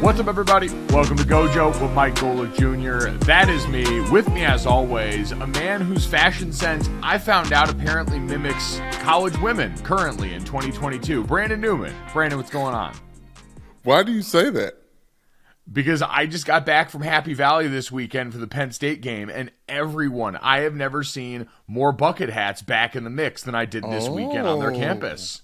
What's up, everybody? Welcome to GoJo with Mike Golick Jr. That is me. With me, as always, a man whose fashion sense I found out apparently mimics college women currently in 2022. Brandon Newman. Brandon, what's going on? Why do you say that? Because I just got back from Happy Valley this weekend for the Penn State game, and I have never seen more bucket hats back in the mix than I did this weekend on their campus.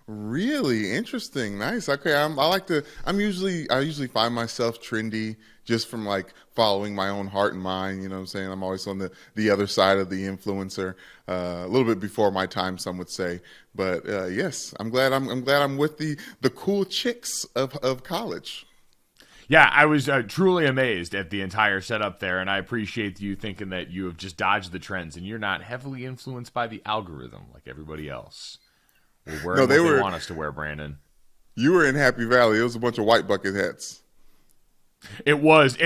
Really interesting. Nice. Okay. I usually find myself trendy just from like following my own heart and mind. You know what I'm saying? I'm always on the other side of the influencer, a little bit before my time, some would say. But yes, I'm glad I'm with the cool chicks of college. Yeah, I was truly amazed at the entire setup there, and I appreciate you thinking that you have just dodged the trends and you're not heavily influenced by the algorithm like everybody else. We're wearing what they want us to wear, Brandon. You were in Happy Valley. It was a bunch of white bucket hats. It was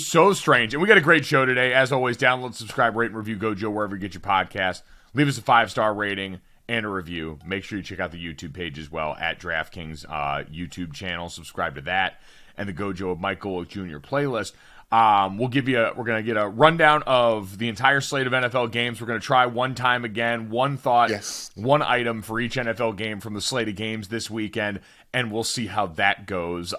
so strange. And we got a great show today. As always, download, subscribe, rate, and review GoJo wherever you get your podcast. Leave us a 5-star rating and a review. Make sure you check out the YouTube page as well at DraftKings YouTube channel. Subscribe to that and the GoJo of Mike Golick Jr. playlist. We're going to get a rundown of the entire slate of NFL games. We're going to try one time again, one thought, one item for each NFL game from the slate of games this weekend, and we'll see how that goes.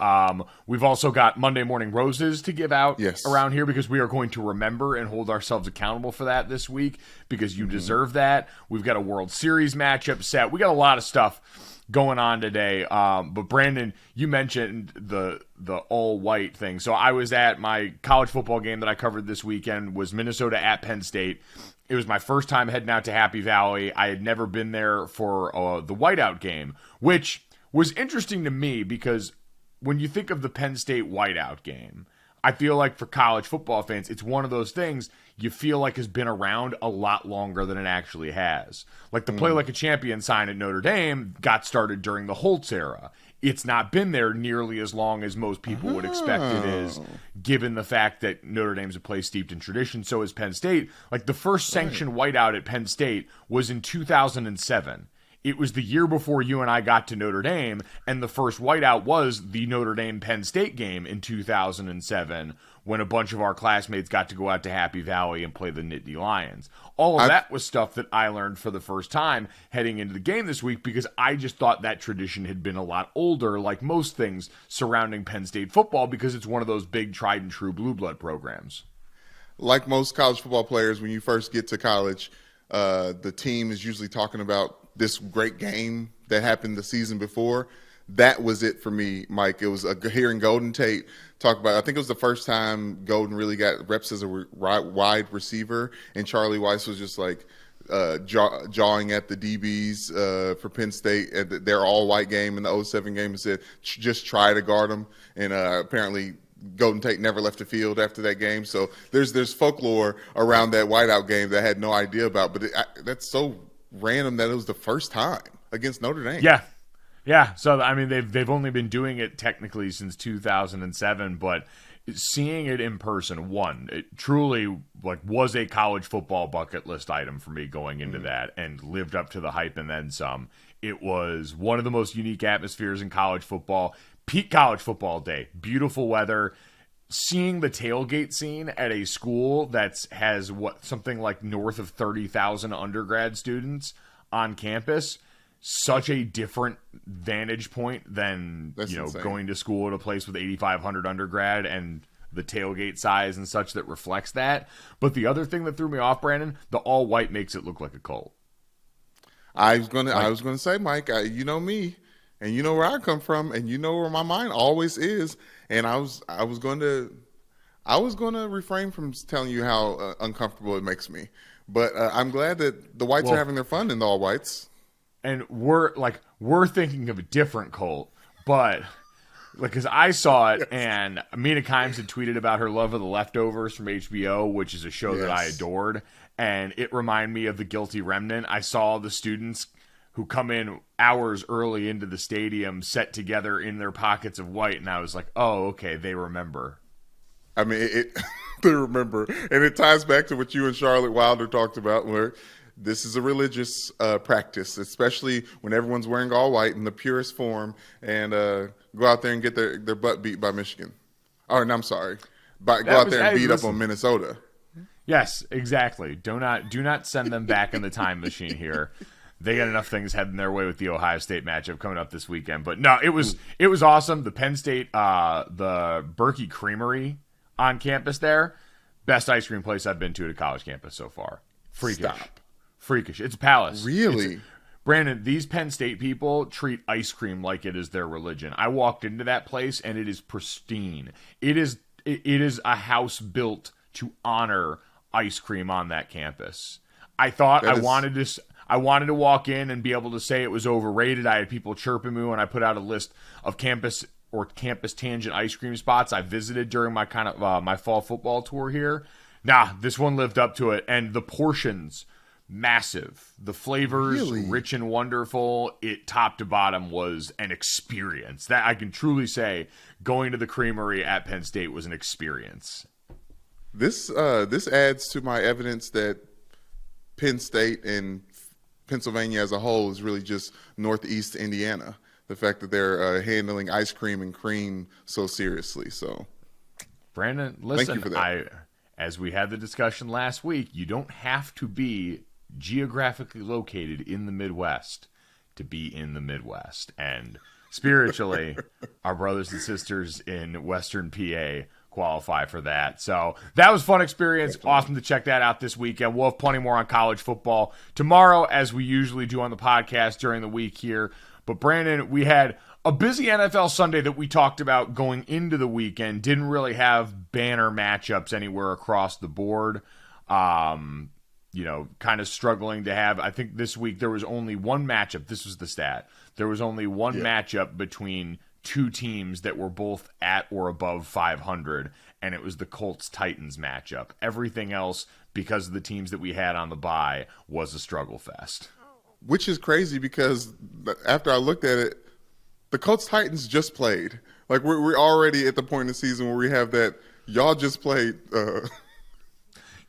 We've also got Monday Morning Roses to give out around here because we are going to remember and hold ourselves accountable for that this week because you deserve that. We've got a World Series matchup set. We got a lot of stuff going on today. But Brandon, you mentioned the all white thing. So I was at my college football game that I covered this weekend was Minnesota at Penn State. It was my first time heading out to Happy Valley. I had never been there for the whiteout game, which was interesting to me because when you think of the Penn State whiteout game, I feel like for college football fans, it's one of those things you feel like has been around a lot longer than it actually has. Like the Play Like a Champion sign at Notre Dame got started during the Holtz era. It's not been there nearly as long as most people would expect it is, given the fact that Notre Dame's a place steeped in tradition. So is Penn State. Like the first sanctioned whiteout at Penn State was in 2007. It was the year before you and I got to Notre Dame, and the first whiteout was the Notre Dame-Penn State game in 2007 when a bunch of our classmates got to go out to Happy Valley and play the Nittany Lions. All of that was stuff that I learned for the first time heading into the game this week because I just thought that tradition had been a lot older, like most things surrounding Penn State football, because it's one of those big tried-and-true blue blood programs. Like most college football players, when you first get to college, the team is usually talking about this great game that happened the season before. That was it for me, Mike. It was hearing Golden Tate talk about, I think it was the first time Golden really got reps as a wide receiver, and Charlie Weiss was just like jawing at the DBs for Penn State at their all-white game in the 2007 game and said, just try to guard them. And apparently Golden Tate never left the field after that game. So there's folklore around that whiteout game that I had no idea about. But that's so random that it was the first time against Notre Dame. Yeah. So I mean, they've only been doing it technically since 2007, but seeing it in person, it truly was a college football bucket list item for me going into that, and lived up to the hype and then some. It was one of the most unique atmospheres in college football. Peak college football day, beautiful weather. Seeing the tailgate scene at a school that has something like north of 30,000 undergrad students on campus, such a different vantage point than going to school at a place with 8,500 undergrad and the tailgate size and such that reflects that. But the other thing that threw me off, Brandon, the all white makes it look like a cult. I was gonna say, Mike, you know me, and you know where I come from, and you know where my mind always is. And I was going to refrain from telling you how uncomfortable it makes me. But I'm glad that the whites are having their fun in the all whites. And we're thinking of a different cult, but because I saw it, and Mina Kimes had tweeted about her love of The Leftovers from HBO, which is a show that I adored, and it reminded me of The Guilty Remnant. I saw the students who come in hours early into the stadium set together in their pockets of white, and I was like, oh, okay, they remember. I mean, they remember. And it ties back to what you and Charlotte Wilder talked about, where this is a religious practice, especially when everyone's wearing all white in the purest form, and go out there and get their butt beat by Michigan. Oh, and I'm sorry. But go That out was- there and hey, beat up listen. on Minnesota. Yes, exactly. Do not send them back in the time machine here. They got enough things heading their way with the Ohio State matchup coming up this weekend. But no, it was awesome. The Penn State, the Berkey Creamery on campus there, best ice cream place I've been to at a college campus so far. Freakish. It's a palace. Really? Brandon, these Penn State people treat ice cream like it is their religion. I walked into that place and it is pristine. It is a house built to honor ice cream on that campus. I thought I wanted to walk in and be able to say it was overrated. I had people chirping me when I put out a list of campus tangent ice cream spots I visited during my my fall football tour here. Nah, this one lived up to it, and the portions massive. The flavors rich and wonderful. It top to bottom was an experience. That I can truly say going to the creamery at Penn State was an experience. This adds to my evidence that Penn State and Pennsylvania as a whole is really just Northeast Indiana. The fact that they're handling ice cream and cream so seriously. So, Brandon, listen, thank you for that. As we had the discussion last week, you don't have to be geographically located in the Midwest to be in the Midwest. And spiritually, our brothers and sisters in Western PA qualify for that. So that was a fun experience. Awesome to check that out this weekend. We'll have plenty more on college football tomorrow, as we usually do on the podcast during the week here. But Brandon, we had a busy NFL Sunday that we talked about going into the weekend. Didn't really have banner matchups anywhere across the board. Kind of struggling to have. I think this week there was only one matchup. This was the stat. There was only one matchup between two teams that were both at or above 500, and it was the Colts-Titans matchup. Everything else, because of the teams that we had on the bye, was a struggle fest. Which is crazy because after I looked at it, the Colts-Titans just played. Like, we're already at the point in the season where we have that y'all just played.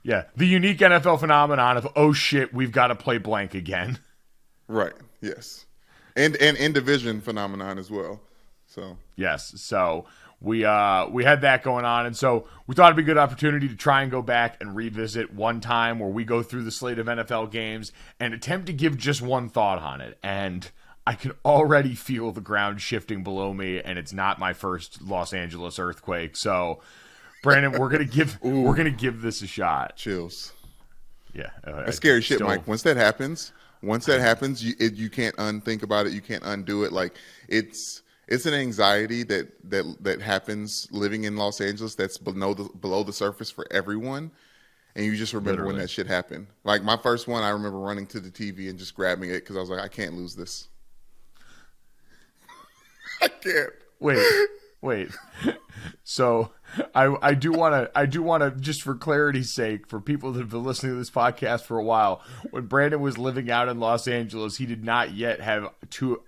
Yeah, the unique NFL phenomenon of, oh shit, we've got to play blank again. Right, yes. And in division phenomenon as well. So yes, so we had that going on, and so we thought it'd be a good opportunity to try and go back and revisit one time where we go through the slate of NFL games and attempt to give just one thought on it. And I can already feel the ground shifting below me, and it's not my first Los Angeles earthquake. So, Brandon, we're gonna give this a shot. Chills. Yeah, that's scary shit, Mike. Once that happens, you can't unthink about it. You can't undo it. Like it's an anxiety that happens living in Los Angeles that's below the surface for everyone, and you just remember when that shit happened. Like my first one, I remember running to the TV and just grabbing it because I was like, I can't lose this. I can't. Wait. So I do want to just for clarity's sake, for people that have been listening to this podcast for a while, when Brandon was living out in Los Angeles, he did not yet have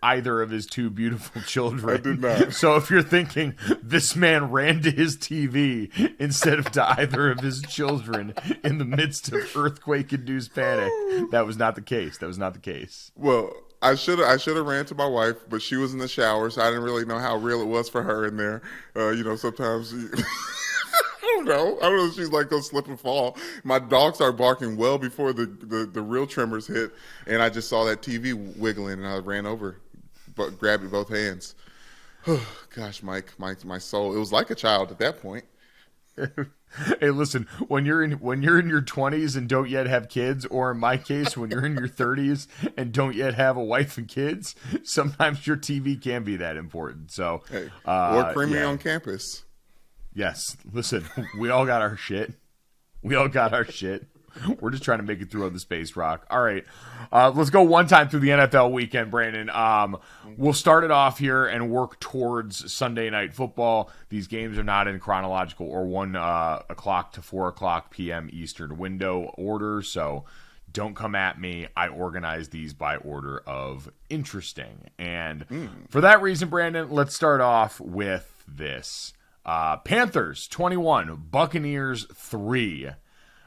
either of his two beautiful children. I did not. So if you're thinking this man ran to his TV instead of to either of his children in the midst of earthquake-induced panic, that was not the case. Well, I should have ran to my wife, but she was in the shower, so I didn't really know how real it was for her in there. Sometimes I don't know if she's like go slip and fall. My dog started barking well before the real tremors hit, and I just saw that TV wiggling, and I ran over, but grabbed it with both hands. Gosh, Mike, my soul. It was like a child at that point. Hey, listen, when you're in your 20s and don't yet have kids, or in my case, when you're in your 30s and don't yet have a wife and kids, sometimes your TV can be that important. So, hey, or creamy on campus. Yes, listen, we all got our shit. We're just trying to make it through on the space rock. All right, let's go one time through the NFL weekend, Brandon. We'll start it off here and work towards Sunday Night Football. These games are not in chronological or 1 o'clock to 4 o'clock p.m. Eastern window order, so don't come at me. I organize these by order of interesting. And for that reason, Brandon, let's start off with this. Panthers 21, Buccaneers 3.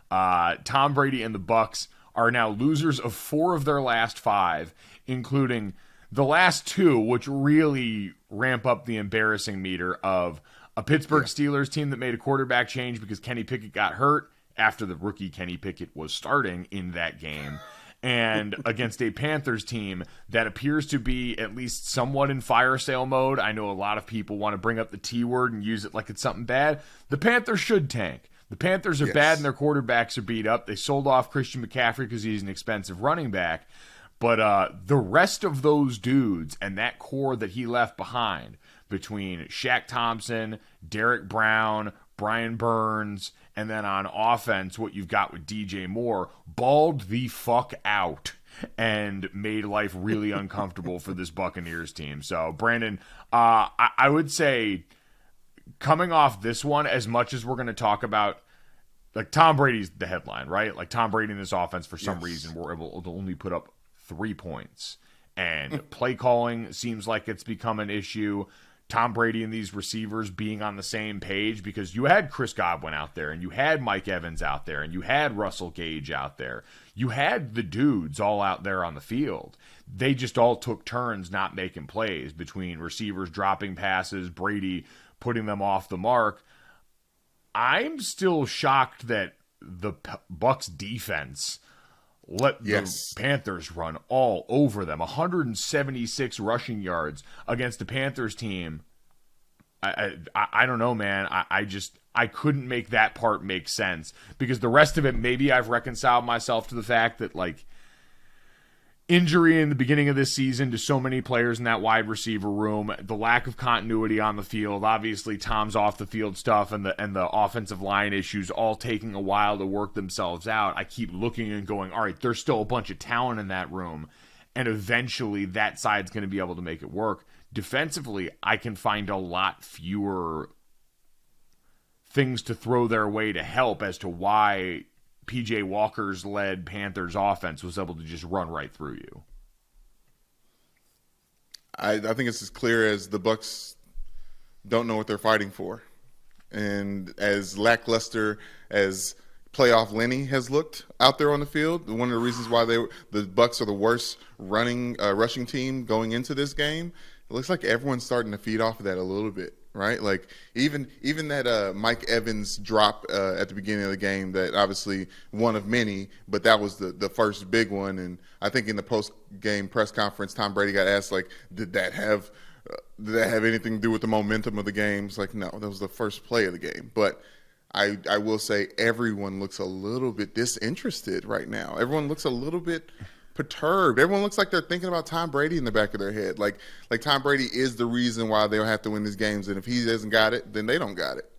Tom Brady and the Bucs are now losers of 4 of their last 5, including the last 2, which really ramp up the embarrassing meter of A Pittsburgh Steelers team that made a quarterback change because Kenny Pickett got hurt after the rookie Kenny Pickett was starting in that game. And against a Panthers team that appears to be at least somewhat in fire sale mode. I know a lot of people want to bring up the T word and use it like it's something bad. The Panthers should tank. The Panthers are bad and their quarterbacks are beat up. They sold off Christian McCaffrey because he's an expensive running back. But the rest of those dudes and that core that he left behind between Shaq Thompson, Derek Brown, Brian Burns, and then on offense, what you've got with DJ Moore, balled the fuck out and made life really uncomfortable for this Buccaneers team. So, Brandon, I would say coming off this one, as much as we're going to talk about, like, Tom Brady's the headline, right? Like, Tom Brady in this offense, for some reason, were able to only put up 3 points. And play calling seems like it's become an issue. Tom Brady and these receivers being on the same page, because you had Chris Godwin out there and you had Mike Evans out there and you had Russell Gage out there. You had the dudes all out there on the field. They just all took turns not making plays, between receivers dropping passes, Brady putting them off the mark. I'm still shocked that the Bucs defense let the Panthers run all over them. 176 rushing yards against the Panthers team. I don't know, man. I couldn't make that part make sense, because the rest of it, maybe I've reconciled myself to the fact that, like, injury in the beginning of this season to so many players in that wide receiver room, the lack of continuity on the field, obviously Tom's off the field stuff, and the offensive line issues all taking a while to work themselves out. I keep looking and going, all right, there's still a bunch of talent in that room, and eventually that side's going to be able to make it work. Defensively, I can find a lot fewer things to throw their way to help as to why PJ Walker's led Panthers offense was able to just run right through you. I think it's as clear as the Bucs don't know what they're fighting for. And as lackluster as playoff Lenny has looked out there on the field, one of the reasons why the Bucs are the worst rushing team going into this game, it looks like everyone's starting to feed off of that a little bit. Right, like even that Mike Evans drop at the beginning of the game, that obviously one of many, but that was the first big one. And I think in the post game press conference, Tom Brady got asked, like, did that have anything to do with the momentum of the game? It's like, no, that was the first play of the game. But I will say everyone looks a little bit disinterested right now. Everyone looks a little bit perturbed. Everyone looks like they're thinking about Tom Brady in the back of their head. Like Tom Brady is the reason why they'll have to win these games, and if he hasn't got it, then they don't got it.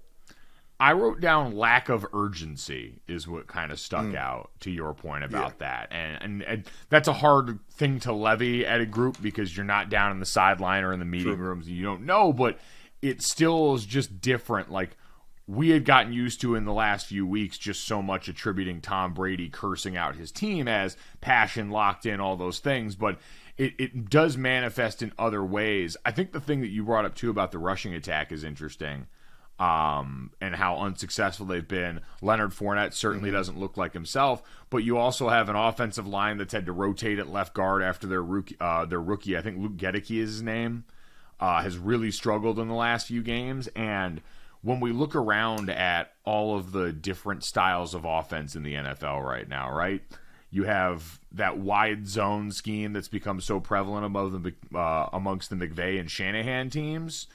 I wrote down lack of urgency is what kind of stuck out to your point about that. And that's a hard thing to levy at a group, because you're not down in the sideline or in the meeting rooms and you don't know, but it still is just different. Like, we had gotten used to in the last few weeks just so much attributing Tom Brady cursing out his team as passion, locked in, all those things, but it does manifest in other ways. I think the thing that you brought up too about the rushing attack is interesting, and how unsuccessful they've been. Leonard Fournette certainly doesn't look like himself, but you also have an offensive line that's had to rotate at left guard after their rookie, I think Luke Gedeke is his name, has really struggled in the last few games. And when we look around at all of the different styles of offense in the NFL right now, right? You have that wide zone scheme that's become so prevalent amongst the McVay and Shanahan teams.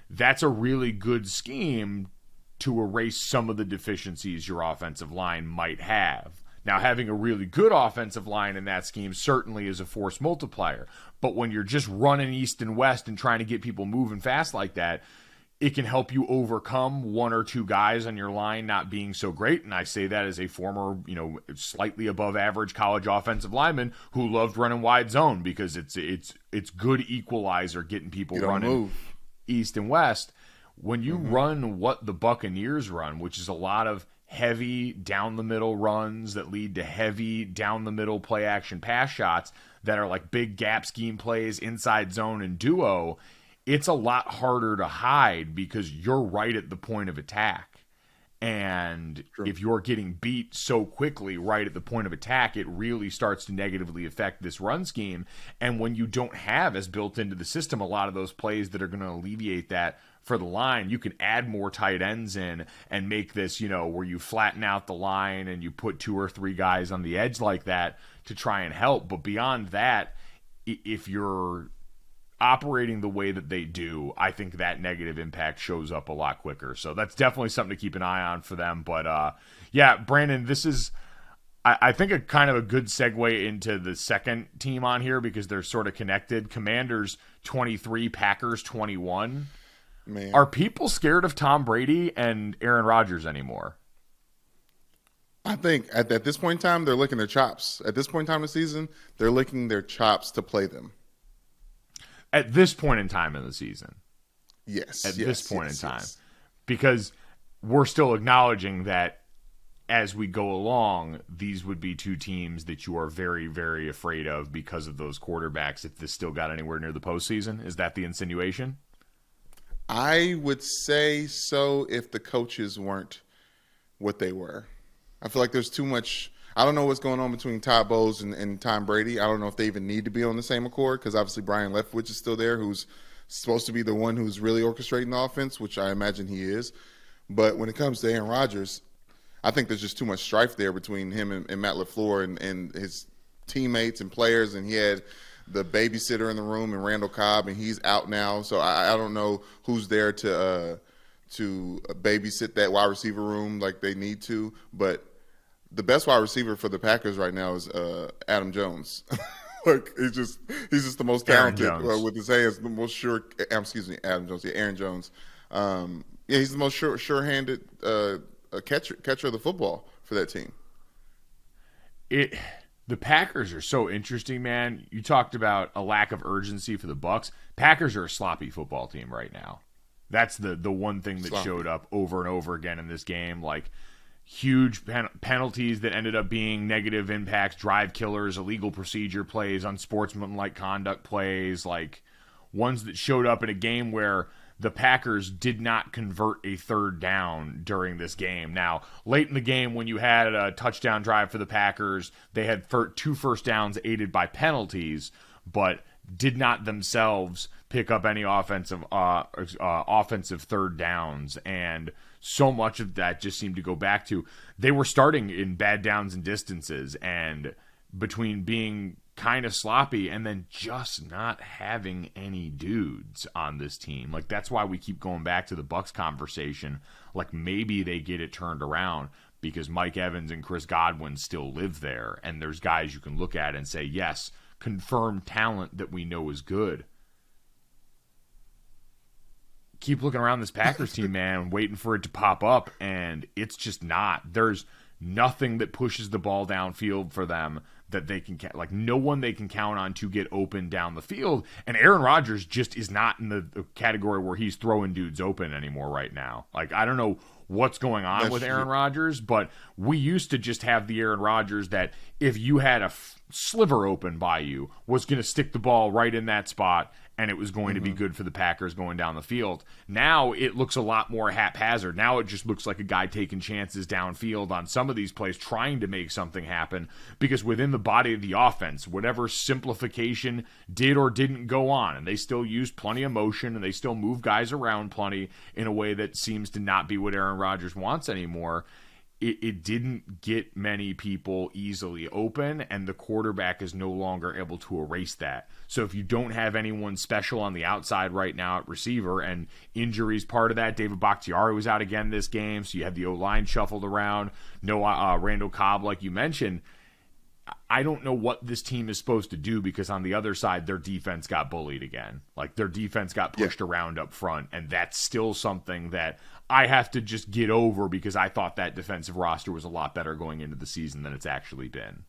That's a really good scheme to erase some of the deficiencies your offensive line might have. Now, having a really good offensive line in that scheme certainly is a force multiplier. But when you're just running east and west and trying to get people moving fast like that, it can help you overcome one or two guys on your line not being so great. And I say that as a former, slightly above average college offensive lineman who loved running wide zone, because it's good equalizer getting people running east and west. When you run what the Buccaneers run, which is a lot of heavy down the middle runs that lead to heavy down the middle play action pass shots that are like big gap scheme plays, inside zone and duo, it's a lot harder to hide because you're right at the point of attack. And True. if you're getting beat so quickly right at the point of attack, it really starts to negatively affect this run scheme. And when you don't have as built into the system a lot of those plays that are going to alleviate that for the line, you can add more tight ends in and make this, where you flatten out the line and you put 2 or 3 guys on the edge like that to try and help. But beyond that, if you're operating the way that they do, I think that negative impact shows up a lot quicker. So that's definitely something to keep an eye on for them. But yeah, Brandon, this is, I think, a kind of a good segue into the second team on here because they're sort of connected. Commanders 23, Packers 21. Man. Are people scared of Tom Brady and Aaron Rodgers anymore? I think at this point in time, they're licking their chops. At this point in time in the season, they're licking their chops to play them. At this point in time in the season. Yes. At this point in time. Because we're still acknowledging that as we go along, these would be 2 teams that you are very, very afraid of because of those quarterbacks if this still got anywhere near the postseason. Is that the insinuation? I would say so if the coaches weren't what they were. I feel like there's too much. I don't know what's going on between Todd Bowles and Tom Brady. I don't know if they even need to be on the same accord because obviously Brian Leftwich is still there, who's supposed to be the one who's really orchestrating the offense, which I imagine he is. But when it comes to Aaron Rodgers, I think there's just too much strife there between him and Matt LaFleur and his teammates and players. And he had the babysitter in the room and Randall Cobb, and he's out now. So I don't know who's there to babysit that wide receiver room like they need to. But the best wide receiver for the Packers right now is Adam Jones. Like he's just the most talented with his hands, the most sure. Adam Jones. Yeah, Aaron Jones. He's the most sure-handed catcher of the football for that team. The Packers are so interesting, man. You talked about a lack of urgency for the Bucs. Packers are a sloppy football team right now. That's the one thing that showed up over and over again in this game. Like huge penalties that ended up being negative impacts, drive killers, illegal procedure plays, unsportsmanlike conduct plays, like ones that showed up in a game where the Packers did not convert a third down during this game. Now, late in the game when you had a touchdown drive for the Packers, they had 2 first downs aided by penalties, but did not themselves pick up any offensive third downs. And so much of that just seemed to go back to they were starting in bad downs and distances, and between being kind of sloppy and then just not having any dudes on this team. Like that's why we keep going back to the Bucs conversation. Like maybe they get it turned around because Mike Evans and Chris Godwin still live there, and there's guys you can look at and say, yes, confirmed talent that we know is good. Keep looking around this Packers team, man, waiting for it to pop up, and it's just not. There's nothing that pushes the ball downfield for them that they can, like no one they can count on to get open down the field. And Aaron Rodgers just is not in the category where he's throwing dudes open anymore right now. Like, I don't know what's going on with Aaron Rodgers, but we used to just have the Aaron Rodgers that if you had a sliver open by you was going to stick the ball right in that spot and it was going to be good for the Packers going down the field. Now it looks a lot more haphazard. Now it just looks like a guy taking chances downfield on some of these plays, trying to make something happen, because within the body of the offense, whatever simplification did or didn't go on, and they still used plenty of motion and they still move guys around plenty in a way that seems to not be what Aaron Rodgers wants anymore. It didn't get many people easily open, and the quarterback is no longer able to erase that. So if you don't have anyone special on the outside right now at receiver, and injuries part of that, David Bakhtiari was out again this game, so you had the O-line shuffled around, no Randall Cobb like you mentioned. I don't know what this team is supposed to do, because on the other side, their defense got bullied again. Like, their defense got pushed around up front, and that's still something that I have to just get over, because I thought that defensive roster was a lot better going into the season than it's actually been.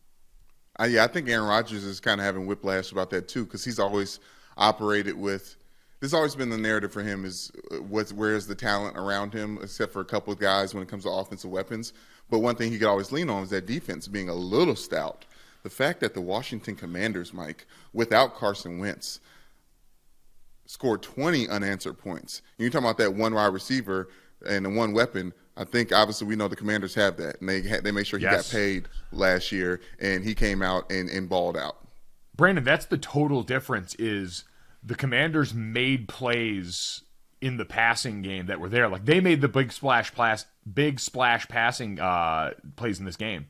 I think Aaron Rodgers is kind of having whiplash about that too, because he's always operated with – this has always been the narrative for him is where's the talent around him, except for a couple of guys when it comes to offensive weapons. But one thing he could always lean on is that defense being a little stout. The fact that the Washington Commanders, Mike, without Carson Wentz, scored 20 unanswered points. You're talking about that one wide receiver and the one weapon. I think obviously we know the Commanders have that, and they made sure he got paid last year, and he came out and balled out. Brandon, that's the total difference. Is the Commanders made plays in the passing game that were there. Like they made the big splash passing plays in this game.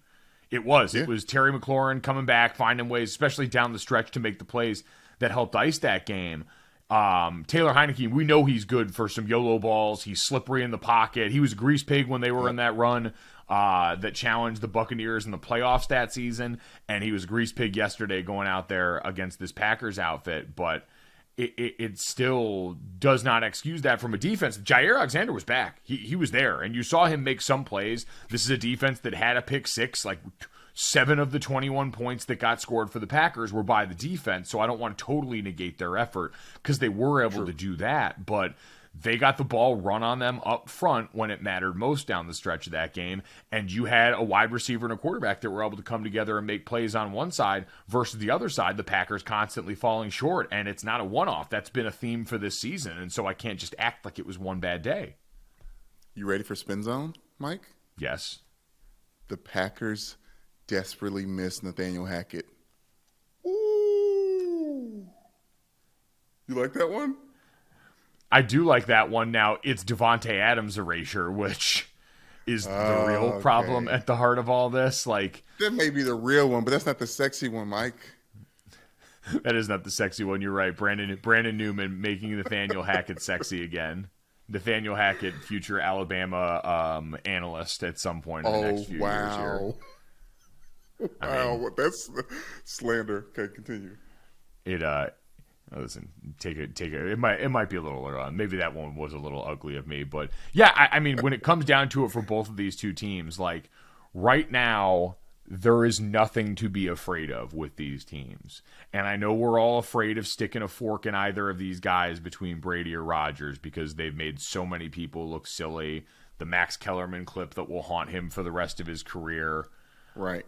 It was Terry McLaurin coming back, finding ways, especially down the stretch, to make the plays that helped ice that game. Taylor Heinicke, we know he's good for some YOLO balls. He's slippery in the pocket. He was a grease pig when they were in that run that challenged the Buccaneers in the playoffs that season, and he was a grease pig yesterday going out there against this Packers outfit. But it still does not excuse that from a defense. Jair Alexander was back. He was there, and you saw him make some plays. This is a defense that had a pick six. Like 7 of the 21 points that got scored for the Packers were by the defense, so I don't want to totally negate their effort because they were able to do that. But they got the ball run on them up front when it mattered most down the stretch of that game, and you had a wide receiver and a quarterback that were able to come together and make plays on one side versus the other side, the Packers constantly falling short. And it's not a one-off. That's been a theme for this season, and so I can't just act like it was one bad day. You ready for Spin Zone, Mike? Yes. The Packers desperately miss Nathaniel Hackett. Ooh. You like that one? I do like that one. Now, it's Devontae Adams' erasure, which is the real problem at the heart of all this. Like, that may be the real one, but that's not the sexy one, Mike. That is not the sexy one. You're right. Brandon Newman making Nathaniel Hackett sexy again. Nathaniel Hackett, future Alabama analyst at some point in the next few years here. Wow, that's slander. Okay, continue. Listen, take it. It might be a little. Maybe that one was a little ugly of me, but yeah, I mean, when it comes down to it for both of these two teams, like right now, there is nothing to be afraid of with these teams, and I know we're all afraid of sticking a fork in either of these guys between Brady or Rodgers because they've made so many people look silly. The Max Kellerman clip that will haunt him for the rest of his career, right?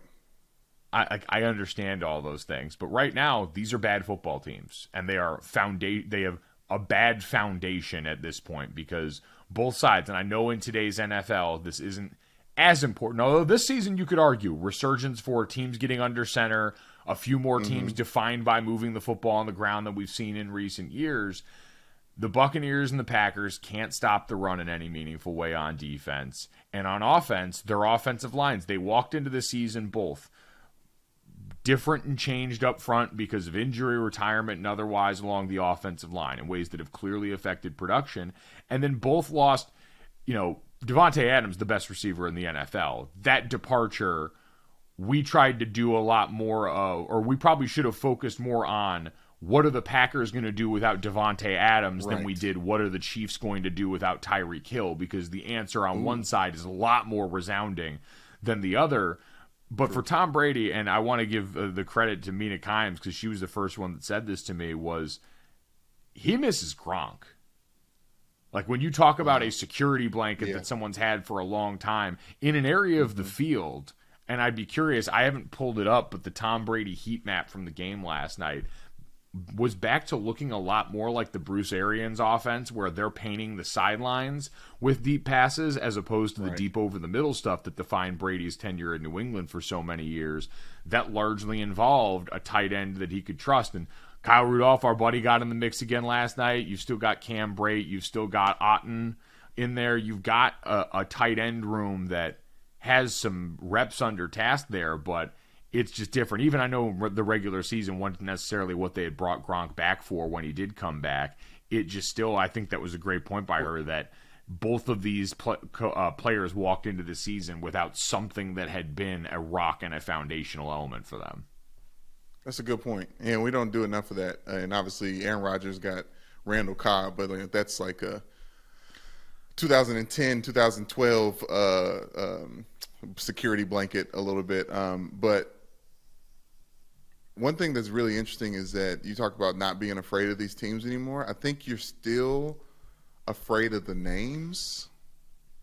I understand all those things, but right now these are bad football teams, and they have a bad foundation at this point because both sides. And I know in today's NFL this isn't as important, although this season you could argue resurgence for teams getting under center, a few more teams defined by moving the football on the ground than we've seen in recent years. The Buccaneers and the Packers can't stop the run in any meaningful way on defense, and on offense, their offensive lines, they walked into the season both different and changed up front because of injury, retirement, and otherwise along the offensive line in ways that have clearly affected production. And then both lost, Devontae Adams, the best receiver in the NFL. That departure, we tried to do a lot more of, or we probably should have focused more on what are the Packers going to do without Devontae Adams than we did what are the Chiefs going to do without Tyreek Hill, because the answer on one side is a lot more resounding than the other. But for Tom Brady, and I want to give the credit to Mina Kimes because she was the first one that said this to me, was he misses Gronk. Like when you talk about a security blanket that someone's had for a long time in an area of the field, and I'd be curious, I haven't pulled it up, but the Tom Brady heat map from the game last night was back to looking a lot more like the Bruce Arians offense, where they're painting the sidelines with deep passes as opposed to the deep over the middle stuff that defined Brady's tenure in New England for so many years. That largely involved a tight end that he could trust. And Kyle Rudolph, our buddy, got in the mix again last night. You've still got Cam Brate. You've still got Otten in there. You've got a tight end room that has some reps under task there, but it's just different. Even I know the regular season wasn't necessarily what they had brought Gronk back for when he did come back. It just still, I think that was a great point by her that both of these players walked into the season without something that had been a rock and a foundational element for them. That's a good point. And we don't do enough of that. And obviously Aaron Rodgers got Randall Cobb, but that's like a 2010, 2012 security blanket a little bit. But one thing that's really interesting is that you talk about not being afraid of these teams anymore. I think you're still afraid of the names,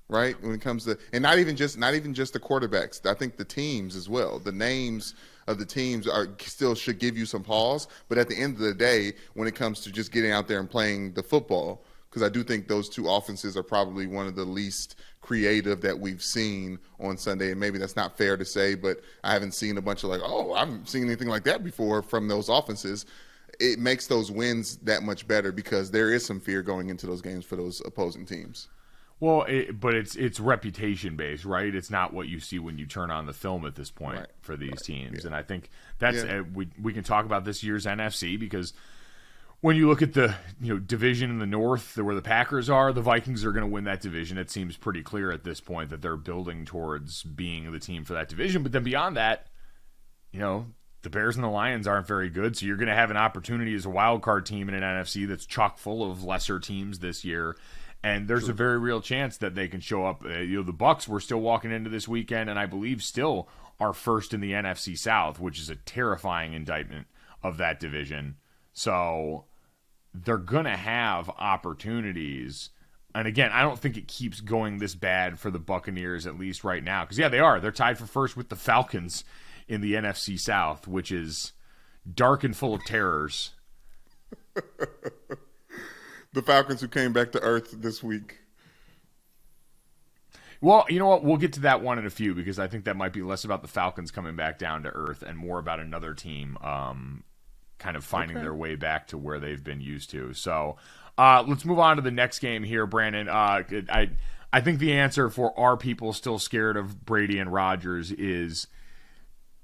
right? When it comes to, and not even just the quarterbacks. I think the teams as well. The names of the teams still should give you some pause. But at the end of the day, when it comes to just getting out there and playing the football, because I do think those two offenses are probably one of the least creative that we've seen on Sunday. And maybe that's not fair to say, but I haven't seen a bunch of like, oh, I haven't seen anything like that before from those offenses. It makes those wins that much better because there is some fear going into those games for those opposing teams. Well, but it's reputation based, right? It's not what you see when you turn on the film at this point for these teams. Yeah. And I think that's we can talk about this year's NFC because when you look at the division in the North where the Packers are, the Vikings are going to win that division. It seems pretty clear at this point that they're building towards being the team for that division. But then beyond that, the Bears and the Lions aren't very good, so you're going to have an opportunity as a wild card team in an NFC that's chock full of lesser teams this year. And there's a very real chance that they can show up. The Bucs were still walking into this weekend, and I believe still are first in the NFC South, which is a terrifying indictment of that division. So they're going to have opportunities. And again, I don't think it keeps going this bad for the Buccaneers, at least right now. Because, they are. They're tied for first with the Falcons in the NFC South, which is dark and full of terrors. The Falcons who came back to earth this week. Well, you know what? We'll get to that one in a few because I think that might be less about the Falcons coming back down to earth and more about another team kind of finding their way back to where they've been used to. So let's move on to the next game here, Brandon. I think the answer for are people still scared of Brady and Rodgers is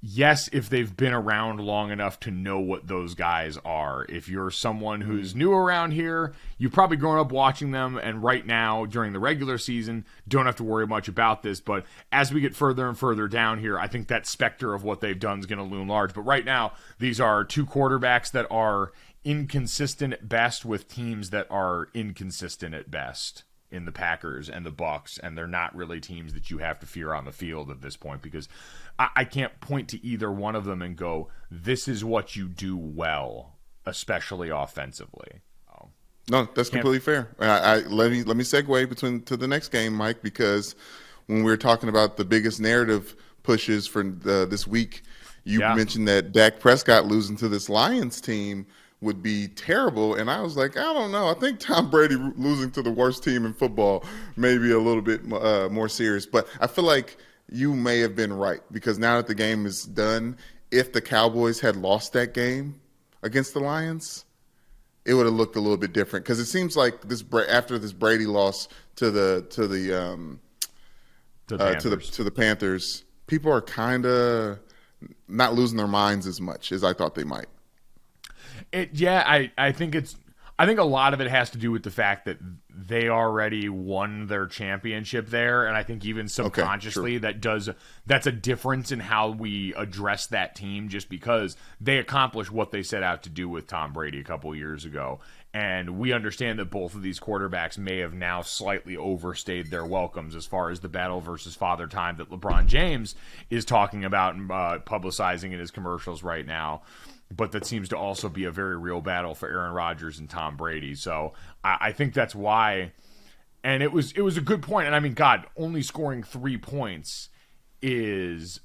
yes, if they've been around long enough to know what those guys are. If you're someone who's new around here, you've probably grown up watching them, and right now, during the regular season, don't have to worry much about this. But as we get further and further down here, I think that specter of what they've done is going to loom large. But right now, these are two quarterbacks that are inconsistent at best with teams that are inconsistent at best in the Packers and the Bucs, and they're not really teams that you have to fear on the field at this point because I can't point to either one of them and go, this is what you do well, especially offensively. No, that's completely fair. Let me segue to the next game, Mike, because when we were talking about the biggest narrative pushes for this week, you mentioned that Dak Prescott losing to this Lions team would be terrible, and I was like, I don't know. I think Tom Brady losing to the worst team in football may be a little bit more serious, but I feel like you may have been right because now that the game is done, if the Cowboys had lost that game against the Lions, it would have looked a little bit different because it seems like after this Brady loss to the Panthers, people are kind of not losing their minds as much as I thought they might. I think a lot of it has to do with the fact that they already won their championship there, and I think even subconsciously that's a difference in how we address that team just because they accomplished what they set out to do with Tom Brady a couple years ago. And we understand that both of these quarterbacks may have now slightly overstayed their welcomes as far as the battle versus father time that LeBron James is talking about and publicizing in his commercials right now. But that seems to also be a very real battle for Aaron Rodgers and Tom Brady. So I think that's why. And it was a good point. And I mean, God, only scoring 3 points is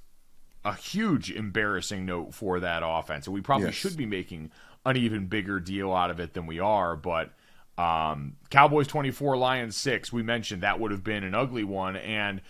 a huge embarrassing note for that offense. And we probably should be making an even bigger deal out of it than we are. But Cowboys 24, Lions 6, we mentioned that would have been an ugly one. And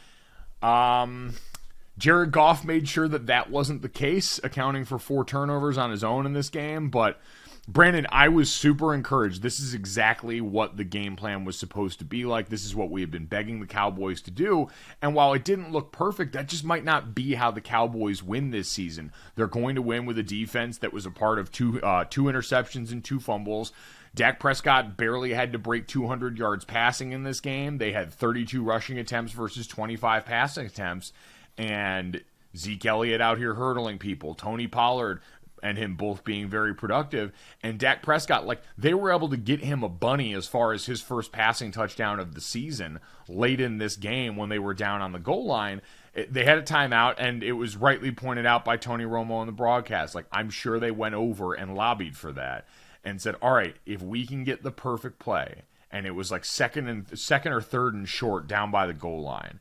Jared Goff made sure that wasn't the case, accounting for 4 turnovers on his own in this game. But, Brandon, I was super encouraged. This is exactly what the game plan was supposed to be like. This is what we have been begging the Cowboys to do. And while it didn't look perfect, that just might not be how the Cowboys win this season. They're going to win with a defense that was a part of two interceptions and 2 fumbles. Dak Prescott barely had to break 200 yards passing in this game. They had 32 rushing attempts versus 25 passing attempts. And Zeke Elliott out here hurdling people, Tony Pollard and him both being very productive, and Dak Prescott, they were able to get him a bunny as far as his first passing touchdown of the season late in this game when they were down on the goal line. They had a timeout, and it was rightly pointed out by Tony Romo on the broadcast. I'm sure they went over and lobbied for that and said, all right, if we can get the perfect play, and it was second or third and short down by the goal line.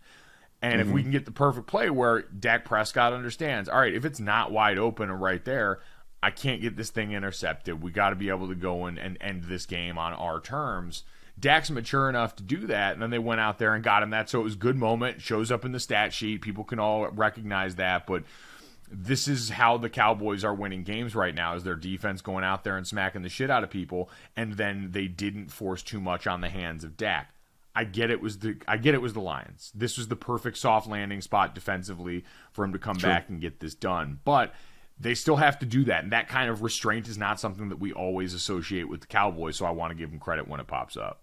And if we can get the perfect play where Dak Prescott understands, all right, if it's not wide open and right there, I can't get this thing intercepted. We got to be able to go and end this game on our terms. Dak's mature enough to do that, and then they went out there and got him that. So it was a good moment. Shows up in the stat sheet. People can all recognize that, but this is how the Cowboys are winning games right now, is their defense going out there and smacking the shit out of people, and then they didn't force too much on the hands of Dak. I get it was the Lions. This was the perfect soft landing spot defensively for him to come back and get this done. But they still have to do that, and that kind of restraint is not something that we always associate with the Cowboys, so I want to give them credit when it pops up.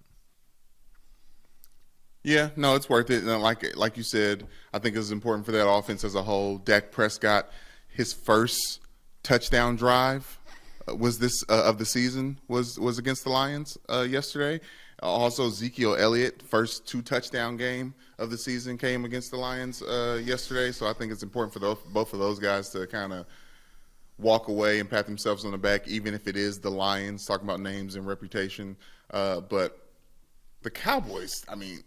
Yeah, no, it's worth it. And like you said, I think it's important for that offense as a whole. Dak Prescott, his first touchdown drive was this of the season was against the Lions yesterday. Also, Ezekiel Elliott, first 2 touchdown game of the season came against the Lions yesterday. So I think it's important for both of those guys to kind of walk away and pat themselves on the back, even if it is the Lions, talking about names and reputation. But the Cowboys, I mean,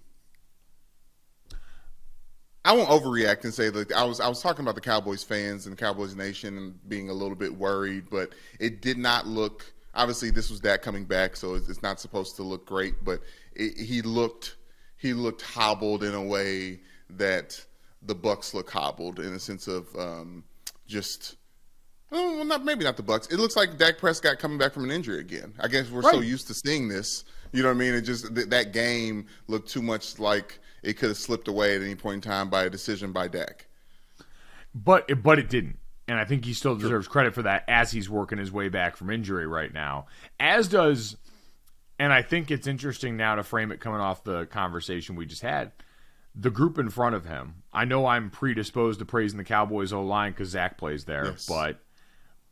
I won't overreact and say that I was talking about the Cowboys fans and Cowboys Nation and being a little bit worried, but it did not look. Obviously, this was Dak coming back, so it's not supposed to look great. But he looked hobbled in a way that the Bucs look hobbled, in a sense of maybe not the Bucs. It looks like Dak Prescott coming back from an injury again. I guess we're so used to seeing this. You know what I mean? It just that game looked too much like it could have slipped away at any point in time by a decision by Dak. But it didn't. And I think he still deserves credit for that as he's working his way back from injury right now. As does, and I think it's interesting now to frame it coming off the conversation we just had, the group in front of him. I know I'm predisposed to praising the Cowboys O-line because Zach plays there, but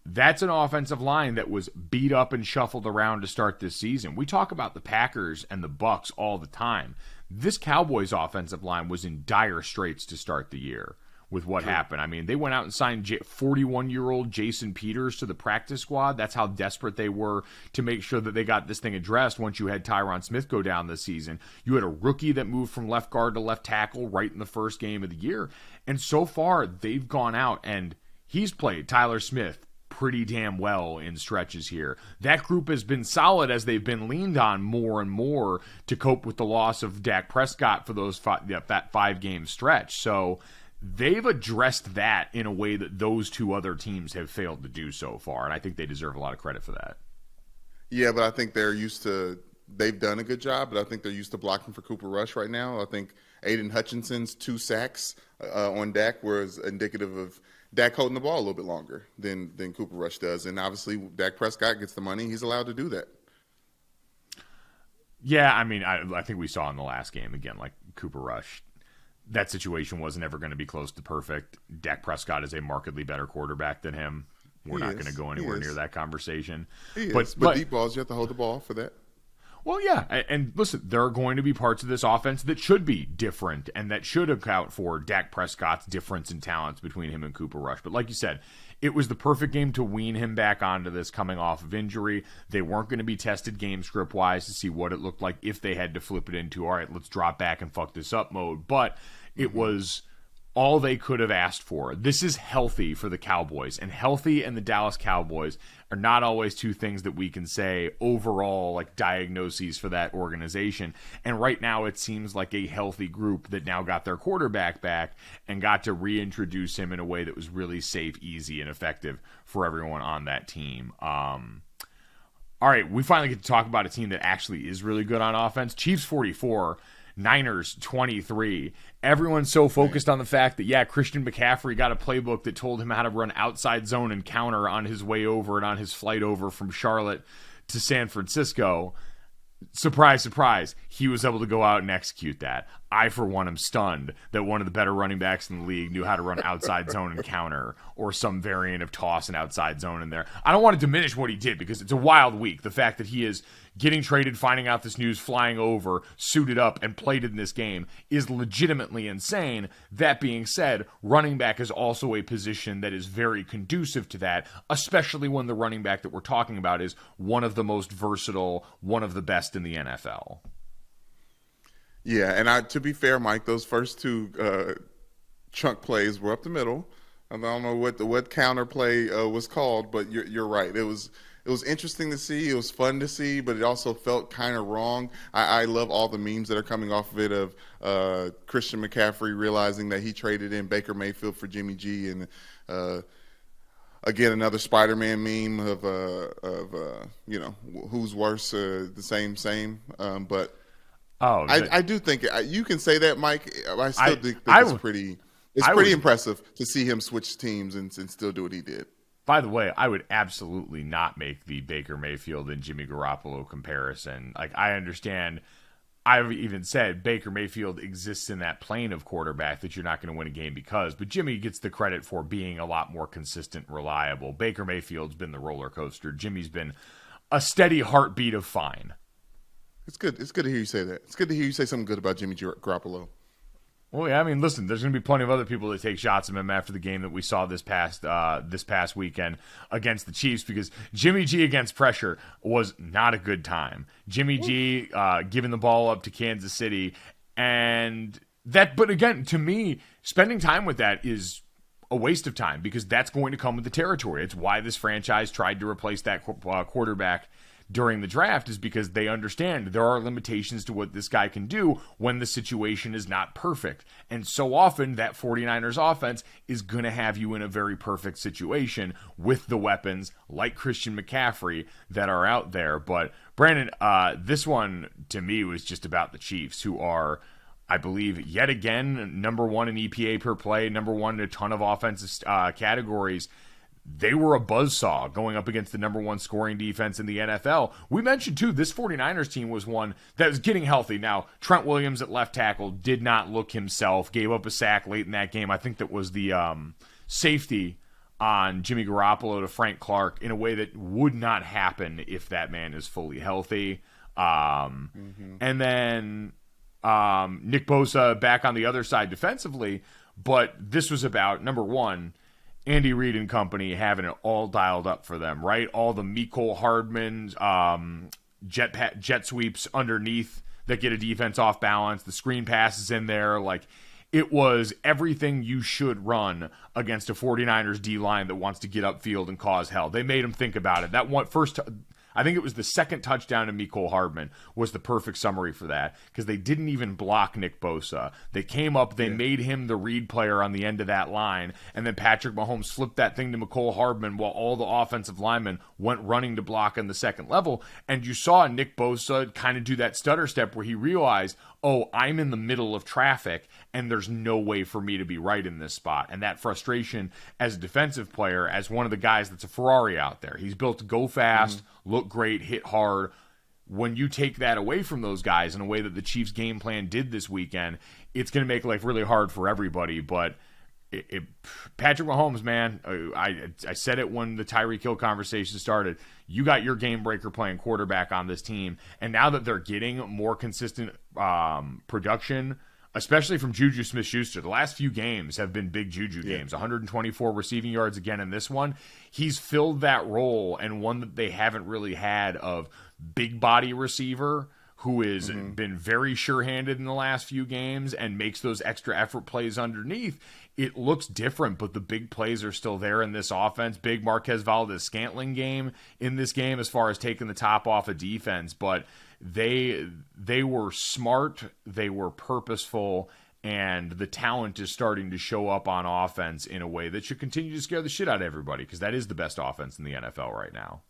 that's an offensive line that was beat up and shuffled around to start this season. We talk about the Packers and the Bucs all the time. This Cowboys offensive line was in dire straits to start the year with what happened. I mean, they went out and signed 41-year-old Jason Peters to the practice squad. That's how desperate they were to make sure that they got this thing addressed once you had Tyron Smith go down this season. You had a rookie that moved from left guard to left tackle right in the first game of the year. And so far, they've gone out and he's played, Tyler Smith, pretty damn well in stretches here. That group has been solid as they've been leaned on more and more to cope with the loss of Dak Prescott for that 5-game stretch. So they've addressed that in a way that those 2 other teams have failed to do so far, and I think they deserve a lot of credit for that. Yeah, but I think they've done a good job, but I think they're used to blocking for Cooper Rush right now. I think Aiden Hutchinson's 2 sacks on Dak was indicative of Dak holding the ball a little bit longer than Cooper Rush does. And obviously, Dak Prescott gets the money. He's allowed to do that. Yeah, I mean, I think we saw in the last game, again, like Cooper Rush, that situation wasn't ever going to be close to perfect. Dak Prescott is a markedly better quarterback than him. We're not going to go anywhere near that conversation. But deep balls, you have to hold the ball for that. Well, yeah, and listen, there are going to be parts of this offense that should be different and that should account for Dak Prescott's difference in talents between him and Cooper Rush. But like you said, it was the perfect game to wean him back onto this coming off of injury. They weren't going to be tested game script-wise to see what it looked like if they had to flip it into, all right, let's drop back and fuck this up mode. But it was all they could have asked for. This is healthy for the Cowboys, and healthy and the Dallas Cowboys are not always 2 things that we can say overall, like diagnoses for that organization. And right now it seems like a healthy group that now got their quarterback back and got to reintroduce him in a way that was really safe, easy, and effective for everyone on that team. All right, we finally get to talk about a team that actually is really good on offense. Chiefs 44, Niners 23. Everyone's so focused on the fact that, Christian McCaffrey got a playbook that told him how to run outside zone and counter on his way over and on his flight over from Charlotte to San Francisco. Surprise, surprise, he was able to go out and execute that. I, for one, am stunned that one of the better running backs in the league knew how to run outside zone and counter, or some variant of toss and outside zone in there. I don't want to diminish what he did because it's a wild week. The fact that he is getting traded, finding out this news, flying over, suited up, and played in this game is legitimately insane. That being said, running back is also a position that is very conducive to that, especially when the running back that we're talking about is one of the most versatile, one of the best in the NFL. Yeah, and to be fair, Mike, those first 2 chunk plays were up the middle. I don't know what counter play was called, but you're right. It was it was interesting to see. It was fun to see, but it also felt kind of wrong. I love all the memes that are coming off of it of Christian McCaffrey realizing that he traded in Baker Mayfield for Jimmy G, and again another Spider-Man meme of who's worse, the same. But I do think you can say that, Mike. I still think it's pretty. It's pretty impressive to see him switch teams and still do what he did. By the way, I would absolutely not make the Baker Mayfield and Jimmy Garoppolo comparison. Like, I understand, I've even said Baker Mayfield exists in that plane of quarterback that you're not going to win a game because, but Jimmy gets the credit for being a lot more consistent, reliable. Baker Mayfield's been the roller coaster. Jimmy's been a steady heartbeat of fine. It's good. It's good to hear you say that. It's good to hear you say something good about Jimmy Garoppolo. Well, yeah, I mean, listen, there's going to be plenty of other people that take shots at him after the game that we saw this past weekend against the Chiefs, because Jimmy G against pressure was not a good time. Jimmy G giving the ball up to Kansas City, and that, but again, to me, spending time with that is a waste of time because that's going to come with the territory. It's why this franchise tried to replace that quarterback during the draft, is because they understand there are limitations to what this guy can do when the situation is not perfect. And so often that 49ers offense is going to have you in a very perfect situation with the weapons like Christian McCaffrey that are out there. But Brandon, this one to me was just about the Chiefs, who are, I believe, yet again, number one in EPA per play, number one in a ton of offensive categories. They were a buzzsaw going up against the number one scoring defense in the NFL. We mentioned, too, this 49ers team was one that was getting healthy. Now, Trent Williams at left tackle did not look himself, gave up a sack late in that game. I think that was the safety on Jimmy Garoppolo to Frank Clark in a way that would not happen if that man is fully healthy. And then Nick Bosa back on the other side defensively. But this was about, number one, Andy Reid and company having it all dialed up for them, right? All the Mecole Hardman jet sweeps underneath that get a defense off balance, the screen passes in there. Like, it was everything you should run against a 49ers D-line that wants to get upfield and cause hell. They made them think about it. That one first, I think it was the second touchdown to Mecole Hardman was the perfect summary for that, because they didn't even block Nick Bosa. They came up, they made him the read player on the end of that line, and then Patrick Mahomes flipped that thing to Mecole Hardman while all the offensive linemen went running to block on the second level. And you saw Nick Bosa kind of do that stutter step where he realized, oh, I'm in the middle of traffic, and there's no way for me to be right in this spot. And that frustration as a defensive player, as one of the guys that's a Ferrari out there. He's built to go fast, look great, hit hard. When you take that away from those guys in a way that the Chiefs' game plan did this weekend, it's going to make life really hard for everybody. But Patrick Mahomes, man, I said it when the Tyreek Hill conversation started. You got your game breaker playing quarterback on this team, and now that they're getting more consistent production, especially from Juju Smith-Schuster, the last few games have been big Juju games. 124 receiving yards again in this one. He's filled that role, and one that they haven't really had, of big body receiver who has been very sure-handed in the last few games and makes those extra effort plays underneath. It looks different, but the big plays are still there in this offense. Big Marquez Valdez-Scantling game in this game as far as taking the top off of defense. But they were smart, they were purposeful, and the talent is starting to show up on offense in a way that should continue to scare the shit out of everybody, because that is the best offense in the NFL right now.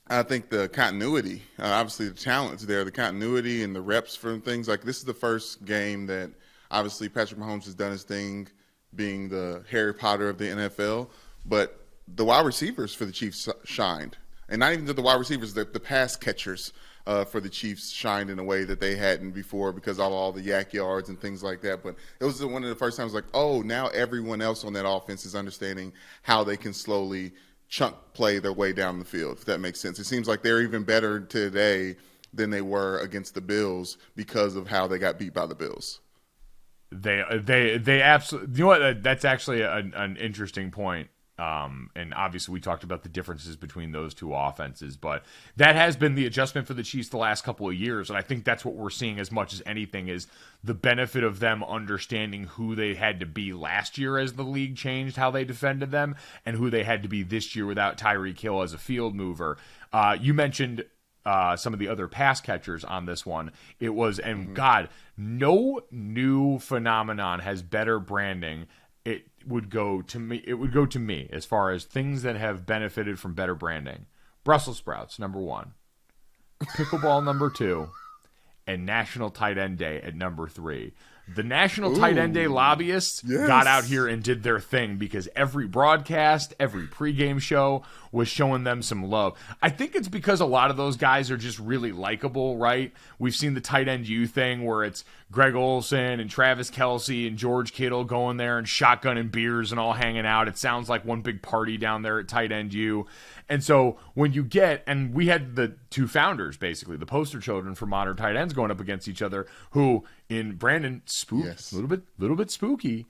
I think the continuity, obviously the talent's there, the continuity and the reps from things like this is the first game that obviously Patrick Mahomes has done his thing being the Harry Potter of the NFL, but the wide receivers for the Chiefs shined. And not even the wide receivers, the pass catchers for the Chiefs shined in a way that they hadn't before because of all the yak yards and things like that. But it was one of the first times like, oh, now everyone else on that offense is understanding how they can slowly chunk play their way down the field, if that makes sense. It seems like they're even better today than they were against the Bills because of how they got beat by the Bills. They absolutely, you know what, that's actually an interesting point. And obviously we talked about the differences between those two offenses, but that has been the adjustment for the Chiefs the last couple of years. And I think that's what we're seeing as much as anything is the benefit of them understanding who they had to be last year as the league changed how they defended them and who they had to be this year without Tyreek Hill as a field mover. You mentioned some of the other pass catchers on this one. It was, and God, no new phenomenon has better branding. It would go to me as far as things that have benefited from better branding. Brussels sprouts, number 1. Pickleball, number 2. And National Tight End Day at number 3. The National Tight End Day lobbyists got out here and did their thing because every broadcast, every pregame show was showing them some love. I think it's because a lot of those guys are just really likable, right? We've seen the Tight End U thing where it's Greg Olsen and Travis Kelce and George Kittle going there and shotgunning beers and all hanging out. It sounds like one big party down there at Tight End U. And so when you get, and we had the two founders, basically, the poster children for modern tight ends going up against each other, who in Brandon, little bit spooky,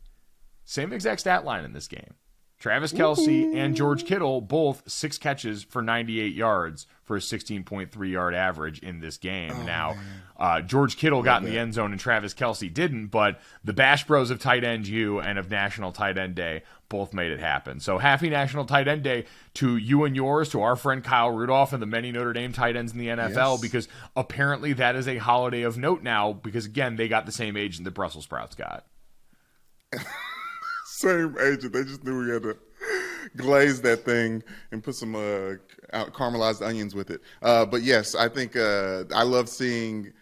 same exact stat line in this game. Travis Kelce and George Kittle, both 6 catches for 98 yards for a 16.3 yard average in this game. George Kittle got in the end zone and Travis Kelce didn't, but the Bash Bros of Tight End U and of National Tight End Day both made it happen. So happy National Tight End Day to you and yours, to our friend Kyle Rudolph and the many Notre Dame tight ends in the NFL, because apparently that is a holiday of note now because, again, they got the same agent that Brussels sprouts got. Same agent. They just knew we had to glaze that thing and put some caramelized onions with it. But yes, I think I love seeing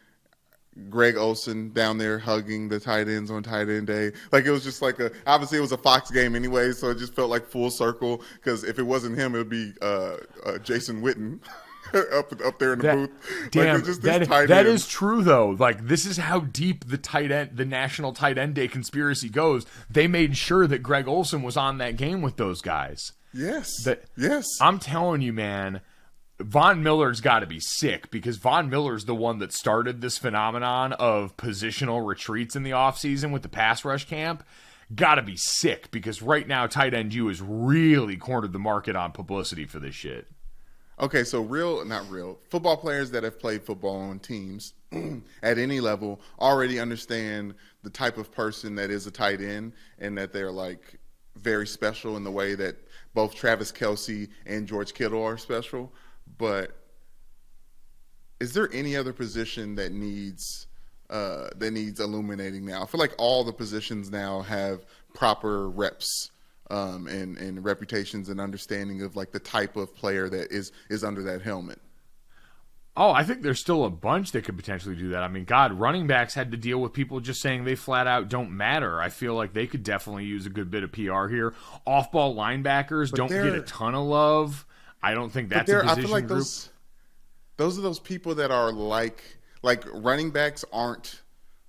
Greg Olsen down there hugging the tight ends on Tight End Day. Like, it was just like obviously it was a Fox game anyway, so it just felt like full circle, because if it wasn't him, it would be Jason Witten. up there in the booth. Damn, like, that is true though. Like, this is how deep the National Tight End Day conspiracy goes. They made sure that Greg Olsen was on that game with those guys. Yes. Yes. I'm telling you, man, Von Miller's got to be sick, because Von Miller's the one that started this phenomenon of positional retreats in the offseason with the pass rush camp. Got to be sick, because right now Tight End U has really cornered the market on publicity for this shit. Okay, so not real, football players that have played football on teams at any level already understand the type of person that is a tight end, and that they're like very special in the way that both Travis Kelce and George Kittle are special. But is there any other position that needs illuminating now? I feel like all the positions now have proper reps. And reputations and understanding of like the type of player that is under that helmet. Oh, I think there's still a bunch that could potentially do that. I mean, God, running backs had to deal with people just saying they flat out don't matter. I feel like they could definitely use a good bit of PR here. Off-ball linebackers don't get a ton of love. I don't think that's a position I feel like group. Those are those people that are like running backs aren't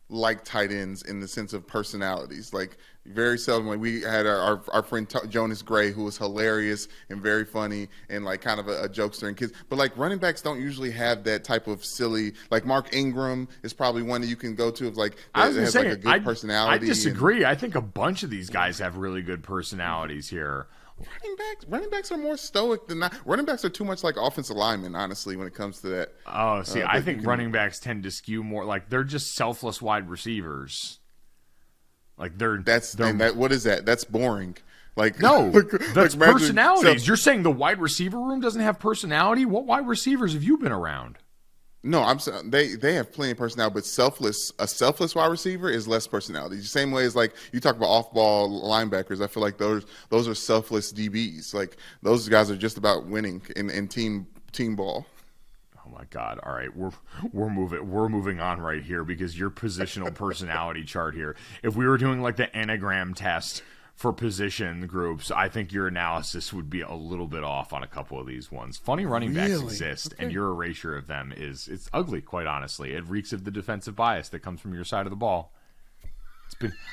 like tight ends in the sense of personalities. Like, very seldom, like, we had our friend Jonas Gray, who was hilarious and very funny and like kind of a jokester and kids. But like, running backs don't usually have that type of silly. Like, Mark Ingram is probably one that you can go to of like that has like a good personality. I disagree. I think a bunch of these guys have really good personalities here. Running backs are more stoic than that. Running backs are too much like offensive linemen, honestly, when it comes to that. Oh, see, I think running backs tend to skew more like they're just selfless wide receivers. Like what is that? That's boring. Like, no, that's like personalities. You're saying the wide receiver room doesn't have personality? What wide receivers have you been around? No, I'm saying they have plenty of personality, but a selfless wide receiver is less personality. The same way as like you talk about off-ball linebackers, I feel like those are selfless DBs. Like, those guys are just about winning in team ball. Oh my God! All right, we're moving on right here, because your positional personality chart here. If we were doing like the Enneagram test for position groups, I think your analysis would be a little bit off on a couple of these ones. Funny running backs exist, and your erasure of them it's ugly, quite honestly. It reeks of the defensive bias that comes from your side of the ball.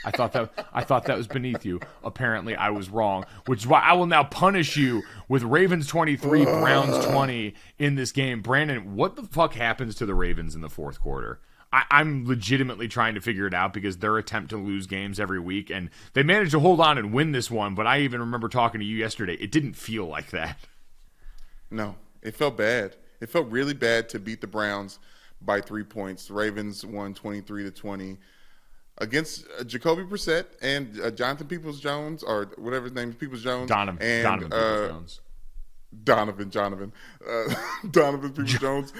I thought that was beneath you. Apparently, I was wrong, which is why I will now punish you with Ravens 23, Browns 20 in this game. Brandon, what the fuck happens to the Ravens in the fourth quarter? I'm legitimately trying to figure it out because their attempt to lose games every week, and they managed to hold on and win this one, but I even remember talking to you yesterday. It didn't feel like that. No, it felt bad. It felt really bad to beat the Browns by 3 points. The Ravens won 23-20 against Jacoby Brissett and Jonathan Peoples-Jones, or whatever his name is, Peoples-Jones. Donovan Peoples-Jones. Donovan Peoples-Jones.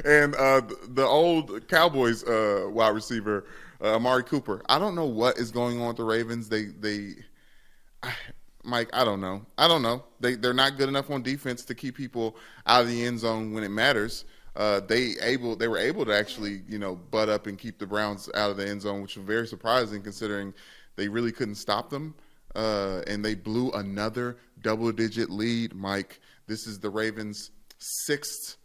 And the old Cowboys wide receiver, Amari Cooper. I don't know what is going on with the Ravens. Mike, I don't know. They're not good enough on defense to keep people out of the end zone when it matters. They were able to actually, butt up and keep the Browns out of the end zone, which was very surprising considering they really couldn't stop them. And they blew another double-digit lead, Mike. This is the Ravens' 6th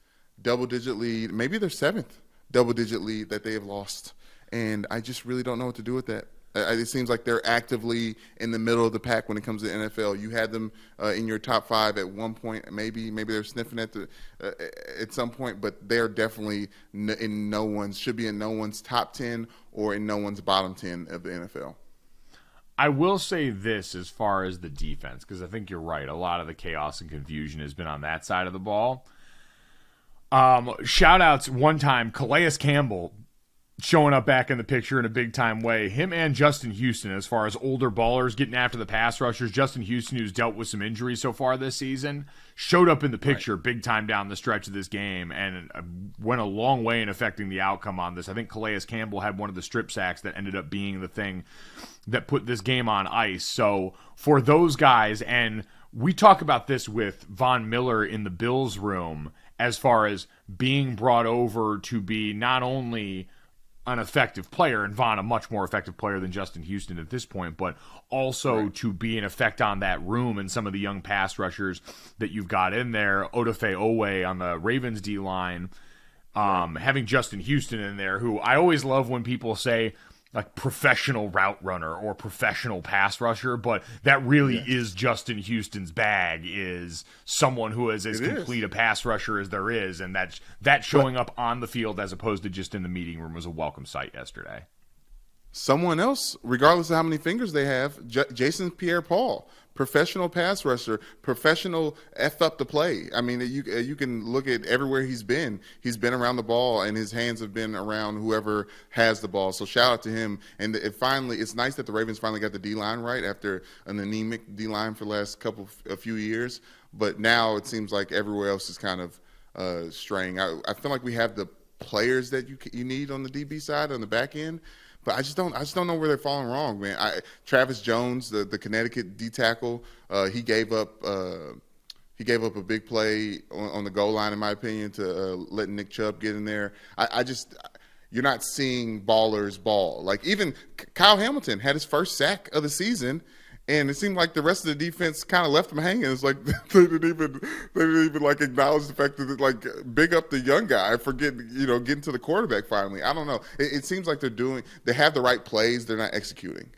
double-digit lead, maybe their 7th double-digit lead that they have lost. And I just really don't know what to do with that. It seems like they're actively in the middle of the pack when it comes to the NFL. You had them in your top 5 at one point. Maybe they're sniffing at some point, but they're definitely should be in no one's top 10 or in no one's bottom 10 of the NFL. I will say this as far as the defense, because I think you're right. A lot of the chaos and confusion has been on that side of the ball. Shout outs one time, Calais Campbell showing up back in the picture in a big-time way. Him and Justin Houston, as far as older ballers getting after the pass rushers. Justin Houston, who's dealt with some injuries so far this season, showed up in the picture big-time down the stretch of this game and went a long way in affecting the outcome on this. I think Calais Campbell had one of the strip sacks that ended up being the thing that put this game on ice. So for those guys, and we talk about this with Von Miller in the Bills room as far as being brought over to be not only an effective player, and Von a much more effective player than Justin Houston at this point, but also to be an effect on that room and some of the young pass rushers that you've got in there. Odafe Owe on the Ravens D-line, having Justin Houston in there, who I always love when people say, like, professional route runner or professional pass rusher, but that really is Justin Houston's bag, is someone who is as complete a pass rusher as there is, and that showing up on the field as opposed to just in the meeting room was a welcome sight yesterday. Someone else, regardless of how many fingers they have, Jason Pierre-Paul, professional pass rusher, professional F up the play. I mean, you can look at everywhere he's been. He's been around the ball, and his hands have been around whoever has the ball. So shout out to him. And it's nice that the Ravens finally got the D-line right after an anemic D-line for the last a few years. But now it seems like everywhere else is kind of straying. I feel like we have the players that you need on the DB side, on the back end. But I just don't know where they're falling wrong, man. Travis Jones, the Connecticut D tackle, he gave up a big play on the goal line, in my opinion, to let Nick Chubb get in there. You're not seeing ballers ball. Like, even Kyle Hamilton had his first sack of the season, and it seemed like the rest of the defense kind of left him hanging. It's like they didn't even like acknowledge the fact that, like, big up the young guy for getting to the quarterback finally. I don't know. It seems like they have the right plays. They're not executing.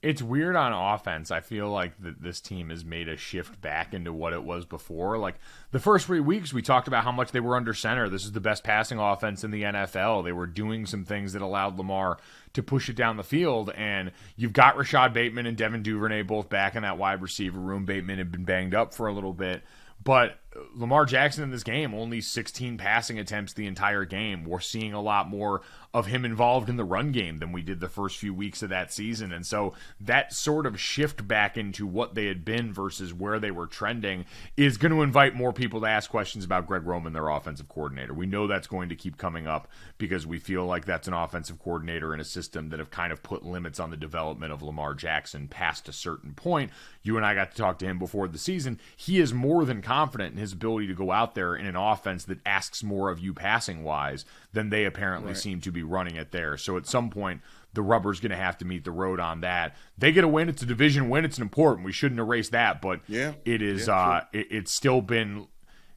It's weird on offense. I feel like this team has made a shift back into what it was before. Like, the first 3 weeks, we talked about how much they were under center. This is the best passing offense in the NFL. They were doing some things that allowed Lamar to push it down the field. And you've got Rashad Bateman and Devin Duvernay both back in that wide receiver room. Bateman had been banged up for a little bit. But Lamar Jackson in this game, only 16 passing attempts the entire game. We're seeing a lot more of him involved in the run game than we did the first few weeks of that season. And so that sort of shift back into what they had been versus where they were trending is going to invite more people to ask questions about Greg Roman, their offensive coordinator. We know that's going to keep coming up because we feel like that's an offensive coordinator in a system that have kind of put limits on the development of Lamar Jackson past a certain point. You and I got to talk to him before the season. He is more than confident in his ability to go out there in an offense that asks more of you passing-wise than they apparently seem to be running it there. So at some point, the rubber's going to have to meet the road on that. They get a win. It's a division win. It's important. We shouldn't erase that, but it is. It's still been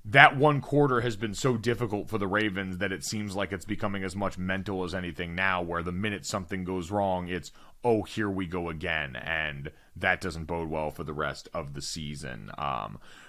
that one quarter has been so difficult for the Ravens that it seems like it's becoming as much mental as anything now, where the minute something goes wrong, it's, oh, here we go again. And that doesn't bode well for the rest of the season.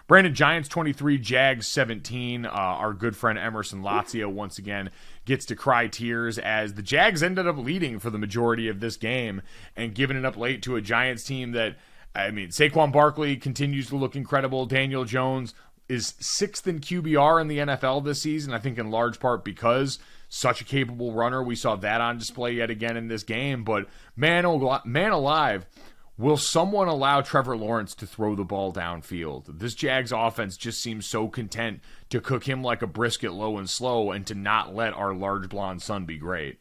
Brandon, Giants 23, Jags 17. Our good friend Emerson Lazio once again gets to cry tears as the Jags ended up leading for the majority of this game and giving it up late to a Giants team that, I mean, Saquon Barkley continues to look incredible. Daniel Jones is 6th in QBR in the NFL this season, I think in large part because such a capable runner. We saw that on display yet again in this game. But man alive, will someone allow Trevor Lawrence to throw the ball downfield? This Jags offense just seems so content to cook him like a brisket low and slow and to not let our large blonde son be great.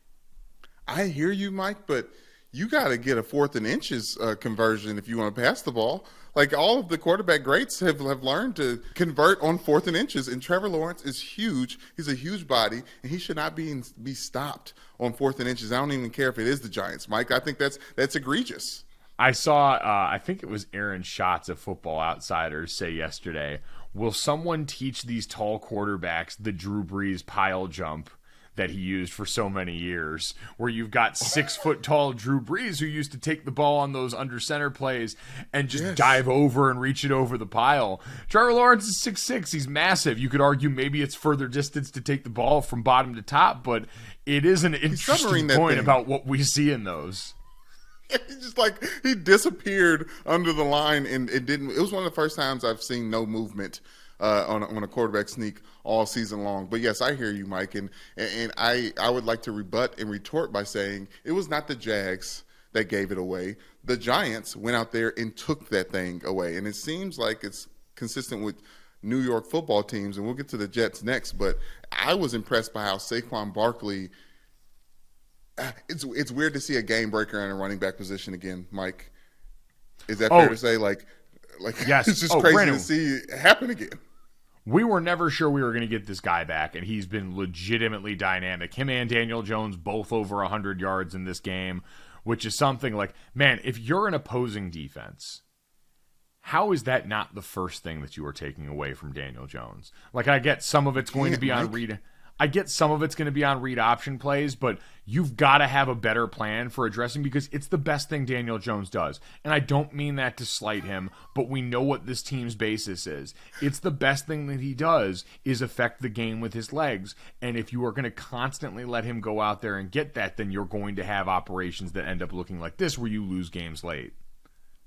I hear you, Mike, but you got to get a 4th and inches conversion if you want to pass the ball. Like all of the quarterback greats have learned to convert on 4th and inches, and Trevor Lawrence is huge. He's a huge body, and he should not be stopped on 4th and inches. I don't even care if it is the Giants, Mike. I think that's egregious. I saw, I think it was Aaron Schatz of Football Outsiders say yesterday, will someone teach these tall quarterbacks the Drew Brees pile jump that he used for so many years, where you've got 6-foot-tall Drew Brees who used to take the ball on those under center plays and just dive over and reach it over the pile. Trevor Lawrence is 6'6". He's massive. You could argue maybe it's further distance to take the ball from bottom to top, but it is an interesting point about what we see in those. He disappeared under the line and it didn't. It was one of the first times I've seen no movement on a quarterback sneak all season long. But yes, I hear you, Mike, and I would like to rebut and retort by saying it was not the Jags that gave it away. The Giants went out there and took that thing away, and it seems like it's consistent with New York football teams, and we'll get to the Jets next. But I was impressed by how Saquon Barkley. It's weird to see a game breaker in a running back position again, Mike. Is that fair to say? Like yes. It's just crazy Brandon, to see it happen again. We were never sure we were going to get this guy back, and he's been legitimately dynamic. Him and Daniel Jones both over 100 yards in this game, which is something like, man, if you're an opposing defense, how is that not the first thing that you are taking away from Daniel Jones? Like, I get some of it's going to be on read. I get some of it's going to be on read option plays, but you've got to have a better plan for addressing because it's the best thing Daniel Jones does. And I don't mean that to slight him, but we know what this team's basis is. It's the best thing that he does is affect the game with his legs. And if you are going to constantly let him go out there and get that, then you're going to have operations that end up looking like this where you lose games late.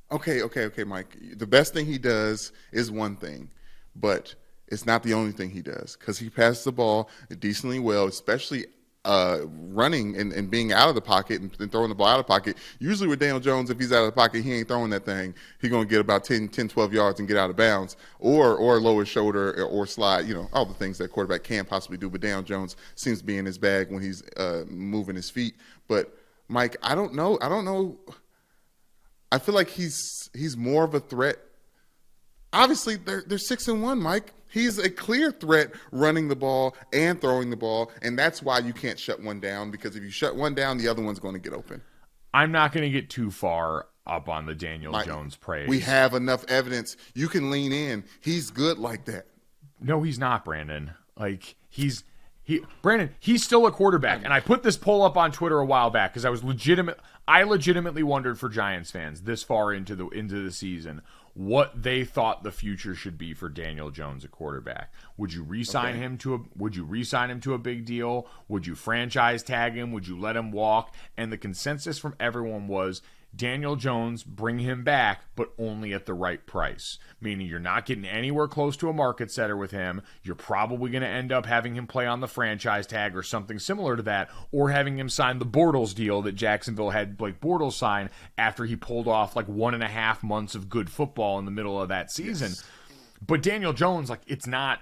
Okay, Mike. The best thing he does is one thing, but it's not the only thing he does because he passes the ball decently well, especially running and being out of the pocket and throwing the ball out of the pocket. Usually with Daniel Jones, if he's out of the pocket, he ain't throwing that thing. He's going to get about 10, 12 yards and get out of bounds or lower shoulder or slide, all the things that quarterback can possibly do. But Daniel Jones seems to be in his bag when he's moving his feet. But, Mike, I don't know. I feel like he's more of a threat. Obviously, they're 6-1, Mike. He's a clear threat running the ball and throwing the ball, and that's why you can't shut one down, because if you shut one down, the other one's going to get open. I'm not going to get too far up on the Daniel Jones praise. We have enough evidence. You can lean in. He's good like that. No, he's not, Brandon. Brandon, he's still a quarterback, and I put this poll up on Twitter a while back because I legitimately wondered for Giants fans this far into the season what they thought the future should be for Daniel Jones at quarterback. Would you re-sign him to a big deal? Would you franchise tag him? Would you let him walk? And the consensus from everyone was Daniel Jones, bring him back, but only at the right price. Meaning you're not getting anywhere close to a market setter with him. You're probably going to end up having him play on the franchise tag or something similar to that, or having him sign the Bortles deal that Jacksonville had Blake Bortles sign after he pulled off 1.5 months of good football in the middle of that season. Yes. But Daniel Jones, it's not.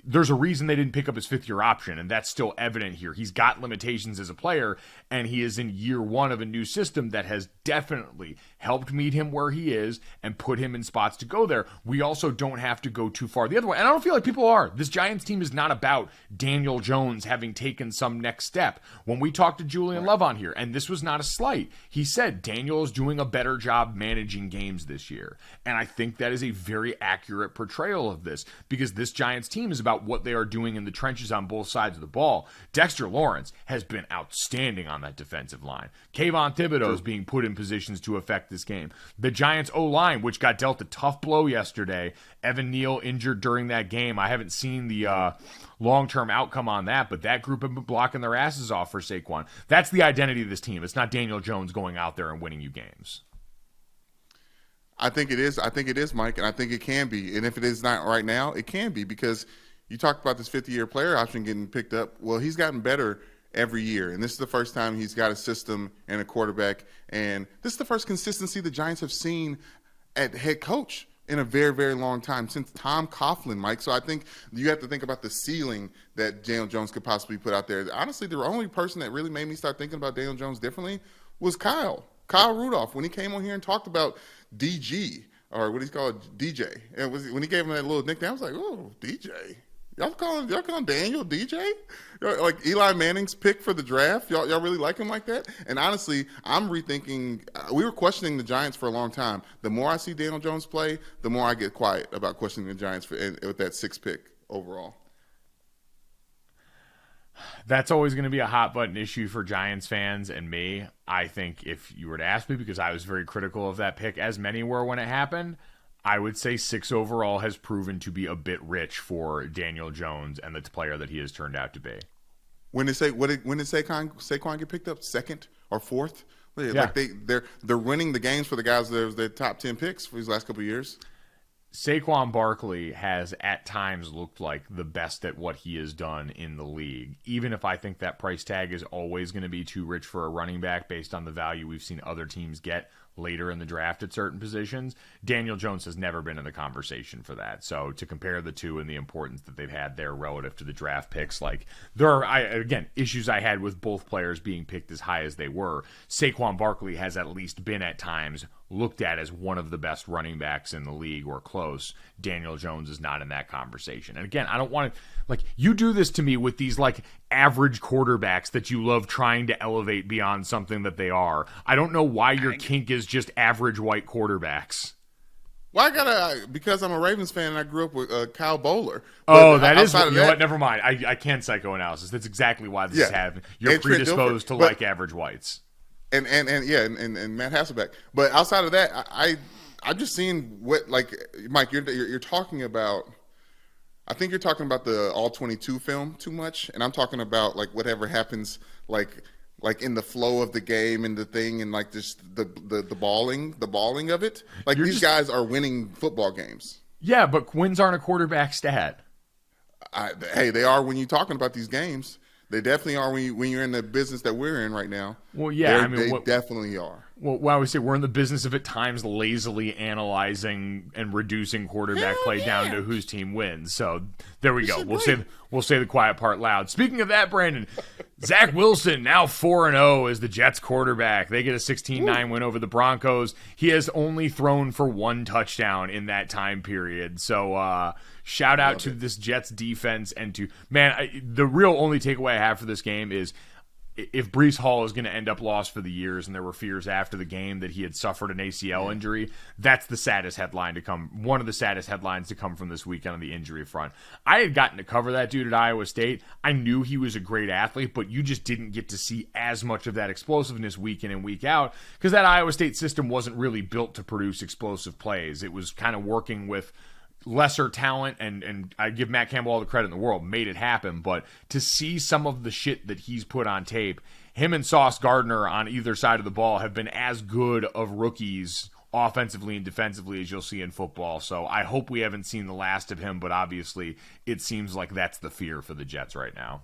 There's a reason they didn't pick up his 5th-year option, and that's still evident here. He's got limitations as a player, and he is in year one of a new system that has definitely helped meet him where he is and put him in spots to go there. We also don't have to go too far the other way, and I don't feel like people are. This Giants team is not about Daniel Jones having taken some next step. When we talked to Julian Love on here, and this was not a slight, he said Daniel is doing a better job managing games this year, and I think that is a very accurate portrayal of this because this Giants team is about about what they are doing in the trenches on both sides of the ball. Dexter Lawrence has been outstanding on that defensive line. Kayvon Thibodeau is being put in positions to affect this game. The Giants O-line, which got dealt a tough blow yesterday. Evan Neal injured during that game. I haven't seen the long-term outcome on that, but that group have been blocking their asses off for Saquon. That's the identity of this team. It's not Daniel Jones going out there and winning you games. I think it is. I think it is, Mike, and I think it can be. And if it is not right now, it can be, because you talked about this 50-year player option getting picked up. Well, he's gotten better every year, and this is the first time he's got a system and a quarterback, and this is the first consistency the Giants have seen at head coach in a very, very long time, since Tom Coughlin, Mike. So I think you have to think about the ceiling that Daniel Jones could possibly put out there. Honestly, the only person that really made me start thinking about Daniel Jones differently was Kyle Rudolph, when he came on here and talked about DG, or what he's called, DJ. And when he gave him that little nickname, I was like, oh, DJ. Y'all calling Daniel DJ? Like Eli Manning's pick for the draft? Y'all really like him like that? And honestly, I'm rethinking. We were questioning the Giants for a long time. The more I see Daniel Jones play, the more I get quiet about questioning the Giants with that 6th pick overall. That's always going to be a hot button issue for Giants fans and me. I think if you were to ask me, because I was very critical of that pick, as many were when it happened, I would say 6 overall has proven to be a bit rich for Daniel Jones and the player that he has turned out to be. When did Saquon get picked up? 2nd or 4th? Yeah. Like they're winning the games for the guys that was their top 10 picks for these last couple of years. Saquon Barkley has at times looked like the best at what he has done in the league, even if I think that price tag is always going to be too rich for a running back based on the value we've seen other teams get later in the draft at certain positions. Daniel Jones has never been in the conversation for that. So to compare the two and the importance that they've had there relative to the draft picks, like there are, again, issues I had with both players being picked as high as they were. Saquon Barkley has at least been at times looked at as one of the best running backs in the league or close. Daniel Jones is not in that conversation. And again, I don't want to, like, you do this to me with these like average quarterbacks that you love trying to elevate beyond something that they are. I don't know why your kink is just average white quarterbacks. Well, because I'm a Ravens fan and I grew up with Kyle Bowler. Oh, that is, you know what? Never mind. I can psychoanalysis. That's exactly why this is happening. You're and predisposed to like average whites. And Matt Hasselbeck. But outside of that, I've just seen what, like, Mike, you're talking about. I think you're talking about the all 22 film too much, and I'm talking about like whatever happens, like in the flow of the game and the thing, and like just the balling of it. Like these guys are winning football games. Yeah, but wins aren't a quarterback stat. Hey, they are when you're talking about these games. They definitely are when you're in the business that we're in right now. Well, yeah, they definitely are. Well, I would say we're in the business of at times lazily analyzing and reducing quarterback play down to whose team wins. So there we go. We'll say the quiet part loud. Speaking of that, Brandon, Zach Wilson now 4-0 as the Jets quarterback. They get a 16-9 win over the Broncos. He has only thrown for 1 touchdown in that time period. So shout out to this Jets defense and to the real only takeaway I have for this game is if Breece Hall is going to end up lost for the years, and there were fears after the game that he had suffered an ACL injury, that's the saddest headline to come. One of the saddest headlines to come from this weekend on the injury front. I had gotten to cover that dude at Iowa State. I knew he was a great athlete, but you just didn't get to see as much of that explosiveness week in and week out because that Iowa State system wasn't really built to produce explosive plays. It was kind of working with lesser talent, and I give Matt Campbell all the credit in the world, made it happen. But to see some of the shit that he's put on tape, him and Sauce Gardner on either side of the ball have been as good of rookies offensively and defensively as you'll see in football. So I hope we haven't seen the last of him, but obviously it seems like that's the fear for the Jets right now.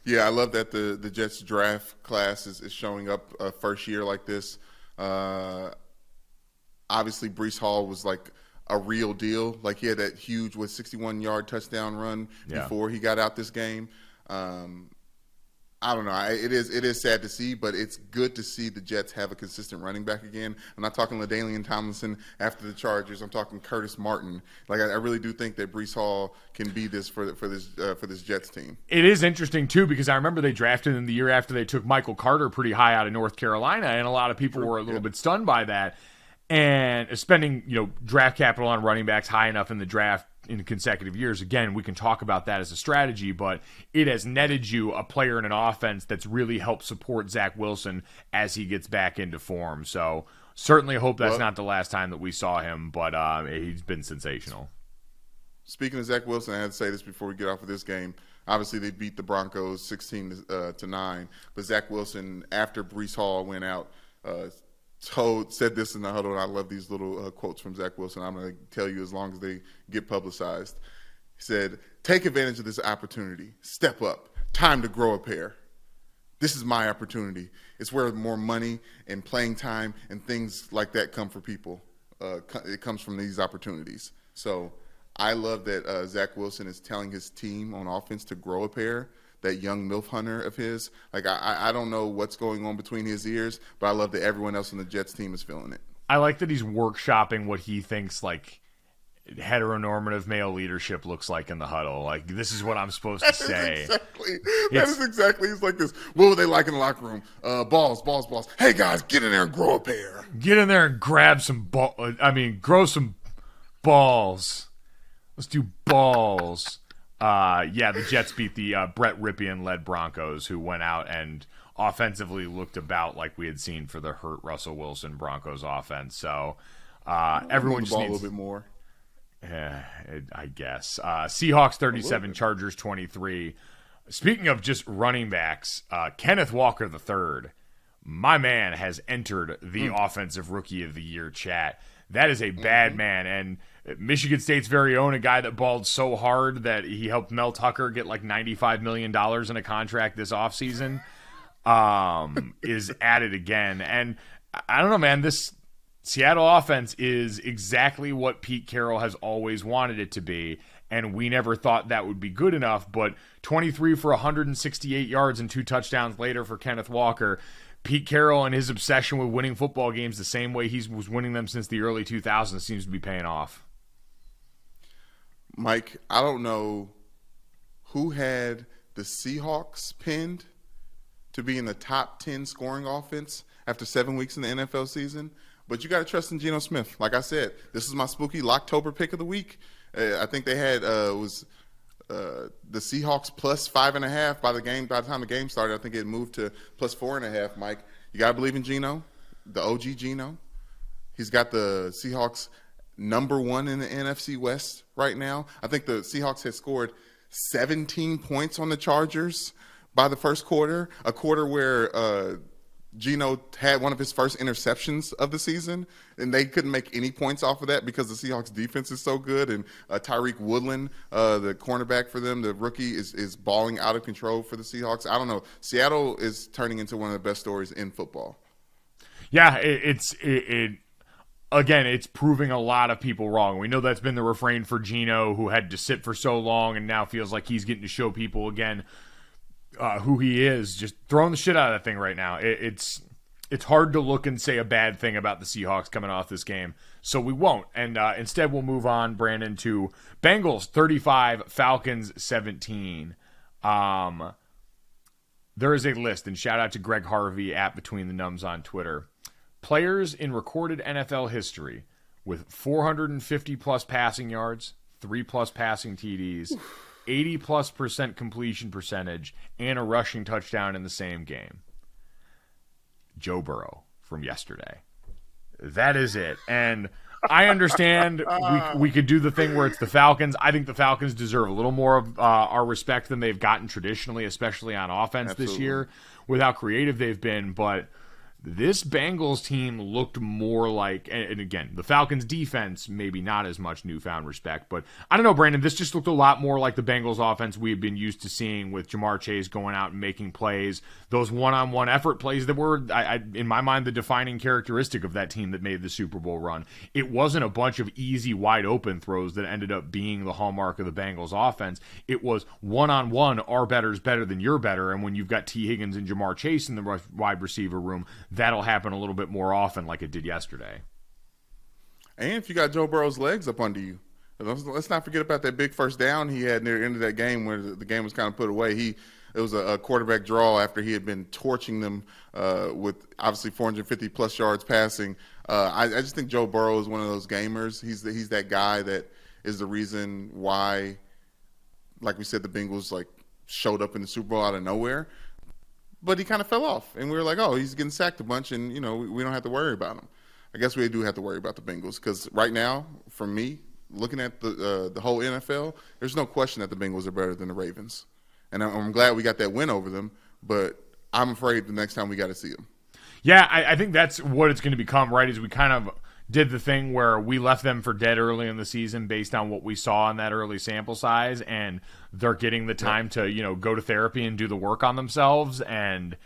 Yeah, I love that the Jets draft class is showing up first year like this. Obviously, Breece Hall was like a real deal. Like he had that huge 61-yard touchdown run before he got out this game. I don't know. It is sad to see, but it's good to see the Jets have a consistent running back again. I'm not talking LaDainian Tomlinson after the Chargers. I'm talking Curtis Martin. Like I really do think that Breece Hall can be this for this Jets team. It is interesting too because I remember they drafted him the year after they took Michael Carter pretty high out of North Carolina, and a lot of people were a little bit stunned by that. And spending, draft capital on running backs high enough in the draft in consecutive years. Again, we can talk about that as a strategy, but it has netted you a player in an offense that's really helped support Zach Wilson as he gets back into form. So certainly hope that's not the last time that we saw him, but he's been sensational. Speaking of Zach Wilson, I had to say this before we get off of this game. Obviously, they beat the Broncos 16-9, but Zach Wilson, after Breece Hall went out, said this in the huddle, and I love these little quotes from Zach Wilson. I'm going to tell you as long as they get publicized. He said, "Take advantage of this opportunity. Step up. Time to grow a pair. This is my opportunity. It's where more money and playing time and things like that come for people. It comes from these opportunities." So I love that Zach Wilson is telling his team on offense to grow a pair. That young MILF hunter of his. Like, I don't know what's going on between his ears, but I love that everyone else on the Jets team is feeling it. I like that he's workshopping what he thinks, like, heteronormative male leadership looks like in the huddle. Like, this is what I'm supposed to say. That is exactly. He's like this. What would they like in the locker room? Balls. Hey, guys, get in there and grow a pair. Get in there and grab some grow some balls. Let's do balls. The Jets beat the Brett Ripien-led Broncos, who went out and offensively looked about like we had seen for the hurt Russell Wilson Broncos offense. So everyone just needs a little bit more. I guess. Seahawks 37, Chargers 23. Speaking of just running backs, Kenneth Walker III, my man, has entered the Offensive Rookie of the Year chat. That is a bad man, and Michigan State's very own, a guy that balled so hard that he helped Mel Tucker get like $95 million in a contract this offseason, is at it again. And I don't know, man, this Seattle offense is exactly what Pete Carroll has always wanted it to be, and we never thought that would be good enough, but 23 for 168 yards and 2 touchdowns later for Kenneth Walker. Pete Carroll and his obsession with winning football games the same way he was winning them since the early 2000s seems to be paying off. Mike, I don't know who had the Seahawks pinned to be in the top 10 scoring offense after 7 weeks in the NFL season, but you got to trust in Geno Smith. Like I said, this is my spooky Locktober pick of the week. I think they had the Seahawks plus 5.5 by the time the game started. I think it moved to plus 4.5. Mike, you gotta believe in Geno, the OG Geno. He's got the Seahawks number 1 in the NFC West right now. I think the Seahawks had scored 17 points on the Chargers by the first quarter, a quarter where Geno had one of his first interceptions of the season, and they couldn't make any points off of that because the Seahawks defense is so good. And Tyreek Woodland, the cornerback for them, the rookie, is balling out of control for the Seahawks. I don't know. Seattle is turning into one of the best stories in football. Yeah, again, it's proving a lot of people wrong. We know that's been the refrain for Geno, who had to sit for so long and now feels like he's getting to show people again who he is, just throwing the shit out of that thing right now. It's hard to look and say a bad thing about the Seahawks coming off this game, so we won't. And instead, we'll move on, Brandon, to Bengals 35, Falcons 17. There is a list, and shout out to Greg Harvey at Between the Numbs on Twitter. Players in recorded NFL history with 450-plus passing yards, 3-plus passing TDs, 80+% completion percentage, and a rushing touchdown in the same game. Joe Burrow from yesterday. That is it. And I understand we could do the thing where it's the Falcons. I think the Falcons deserve a little more of our respect than they've gotten traditionally, especially on offense this year, with how creative they've been. But this Bengals team looked more like, and again, the Falcons defense, maybe not as much newfound respect, but I don't know, Brandon, this just looked a lot more like the Bengals offense we have been used to seeing with Jamar Chase going out and making plays, those one-on-one effort plays that were, in my mind, the defining characteristic of that team that made the Super Bowl run. It wasn't a bunch of easy, wide-open throws that ended up being the hallmark of the Bengals offense. It was one-on-one, our better's better than your better, and when you've got T. Higgins and Jamar Chase in the wide receiver room, that'll happen a little bit more often like it did yesterday. And if you got Joe Burrow's legs up under you, let's not forget about that big first down he had near the end of that game where the game was kind of put away. It was a quarterback draw after he had been torching them with obviously 450-plus yards passing. I just think Joe Burrow is one of those gamers. He's that guy that is the reason why, like we said, the Bengals like showed up in the Super Bowl out of nowhere. But he kind of fell off, and we were like, oh, he's getting sacked a bunch, and we don't have to worry about him. I guess we do have to worry about the Bengals because right now, for me, looking at the whole NFL, there's no question that the Bengals are better than the Ravens, and I'm glad we got that win over them. But I'm afraid the next time we got to see them. Yeah, I think that's what it's going to become, right? Is we kind of did the thing where we left them for dead early in the season based on what we saw in that early sample size, and they're getting the time to, go to therapy and do the work on themselves, and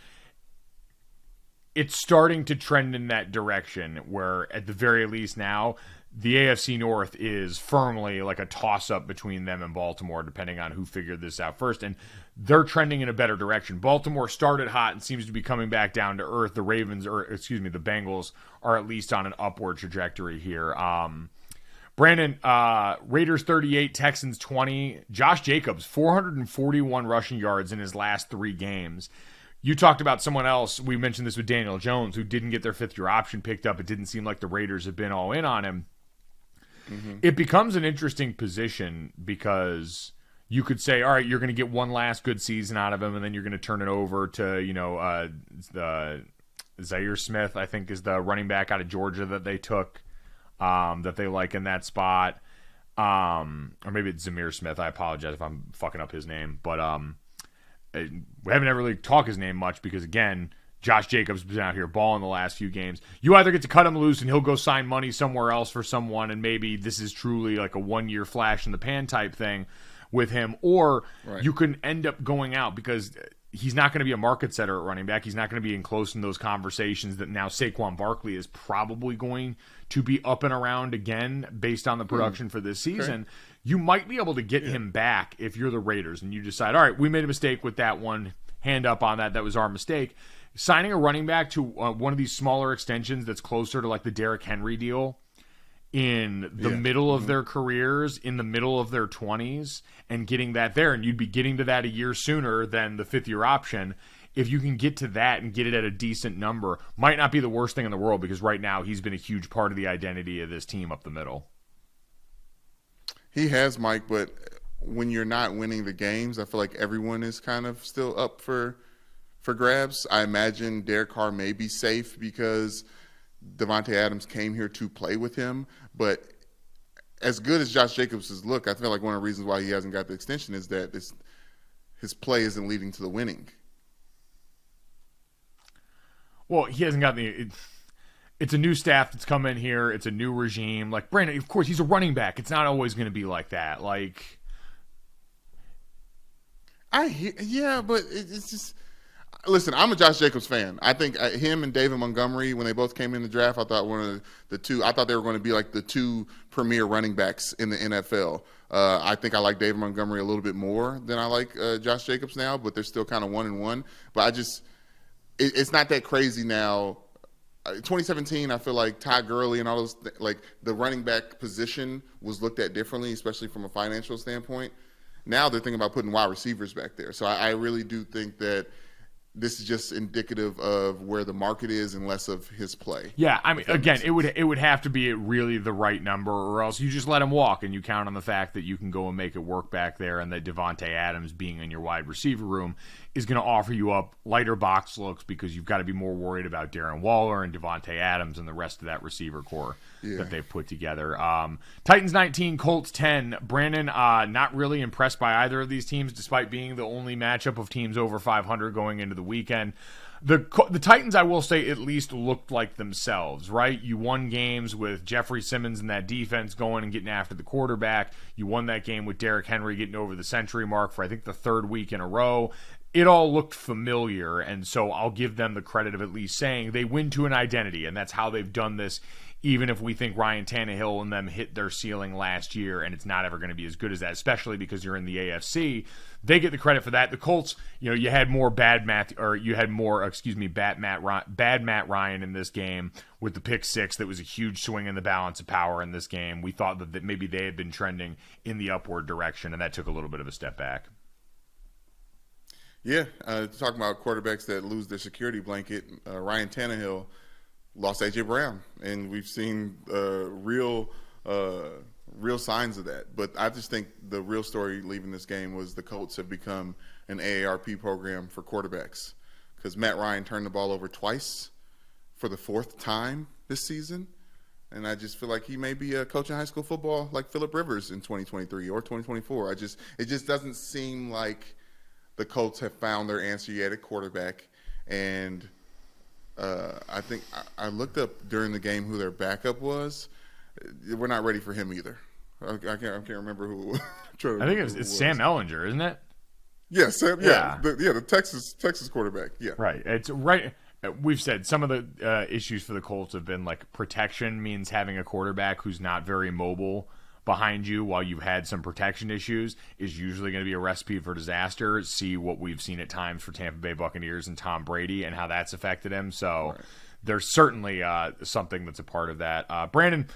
it's starting to trend in that direction where, at the very least now, the AFC North is firmly like a toss-up between them and Baltimore, depending on who figured this out first. And they're trending in a better direction. Baltimore started hot and seems to be coming back down to earth. The the Bengals are at least on an upward trajectory here. Brandon, Raiders 38, Texans 20. Josh Jacobs, 441 rushing yards in his last 3 games. You talked about someone else. We mentioned this with Daniel Jones, who didn't get their 5th-year option picked up. It didn't seem like the Raiders had been all in on him. Mm-hmm. It becomes an interesting position because you could say, all right, you're going to get one last good season out of him, and then you're going to turn it over to, the Zaire Smith, I think, is the running back out of Georgia that they took, that they like in that spot. Or maybe it's Zamir Smith. I apologize if I'm fucking up his name. But we haven't ever really talked his name much because, again, Josh Jacobs has been out here balling the last few games. You either get to cut him loose and he'll go sign money somewhere else for someone, and maybe this is truly like a one-year flash in the pan type thing with him, or you can end up going out because he's not going to be a market setter at running back. He's not going to be close in those conversations that now Saquon Barkley is probably going to be up and around again based on the production for this season. Okay. You might be able to get him back if you're the Raiders and you decide, all right, we made a mistake with that one. Hand up on that. That was our mistake. Signing a running back to one of these smaller extensions that's closer to like the Derrick Henry deal in the middle of their careers, in the middle of their 20s, and getting that there, and you'd be getting to that a year sooner than the 5th-year option. If you can get to that and get it at a decent number, might not be the worst thing in the world because right now he's been a huge part of the identity of this team up the middle. He has, Mike, but when you're not winning the games, I feel like everyone is kind of still up for grabs. I imagine Derek Carr may be safe because Devontae Adams came here to play with him. But as good as Josh Jacobs has looked, I feel like one of the reasons why he hasn't got the extension is that his play isn't leading to the winning. Well, he hasn't got it's a new staff that's come in here. It's a new regime. Like, Brandon, of course, he's a running back. It's not always going to be like that. Like, but it's just... Listen, I'm a Josh Jacobs fan. I think him and David Montgomery, when they both came in the draft, I thought I thought they were going to be like the 2 premier running backs in the NFL. I think I like David Montgomery a little bit more than I like Josh Jacobs now, but they're still kind of 1-1. But it's not that crazy now. 2017, I feel like Ty Gurley and all those, like the running back position was looked at differently, especially from a financial standpoint. Now they're thinking about putting wide receivers back there. So I really do think that this is just indicative of where the market is and less of his play. Yeah, I mean, again, it would have to be really the right number, or else you just let him walk and you count on the fact that you can go and make it work back there, and that Devontae Adams being in your wide receiver room is going to offer you up lighter box looks because you've got to be more worried about Darren Waller and Devontae Adams and the rest of that receiver core that they've put together. Titans 19, Colts 10. Brandon, not really impressed by either of these teams, despite being the only matchup of teams over 500 going into the weekend. The Titans, I will say, at least looked like themselves, right? You won games with Jeffrey Simmons and that defense going and getting after the quarterback. You won that game with Derrick Henry getting over the century mark for, I think, the 3rd week in a row. It all looked familiar, and so I'll give them the credit of at least saying they win to an identity, and that's how they've done this, even if we think Ryan Tannehill and them hit their ceiling last year, and it's not ever going to be as good as that, especially because you're in the AFC. They get the credit for that. The Colts, you had more bad Matt Ryan in this game with the pick 6. That was a huge swing in the balance of power in this game. We thought that maybe they had been trending in the upward direction, and that took a little bit of a step back. Yeah, talking about quarterbacks that lose their security blanket, Ryan Tannehill lost A.J. Brown, and we've seen real real signs of that. But I just think the real story leaving this game was the Colts have become an AARP program for quarterbacks, because Matt Ryan turned the ball over twice for the fourth time this season. And I just feel like he may be coaching high school football like Phillip Rivers in 2023 or 2024. It just doesn't seem like the Colts have found their answer yet at quarterback. And I think I looked up during the game who their backup was. We're not ready for him either. I can't remember who. I think it's Sam Ehlinger, isn't it? Yeah, Sam. Yeah, the Texas quarterback. Yeah, right. It's right. We've said some of the issues for the Colts have been like protection means having a quarterback who's not very mobile behind you while you've had some protection issues is usually going to be a recipe for disaster. See what we've seen at times for Tampa Bay Buccaneers and Tom Brady and how that's affected him. So there's certainly something that's a part of that. Brandon,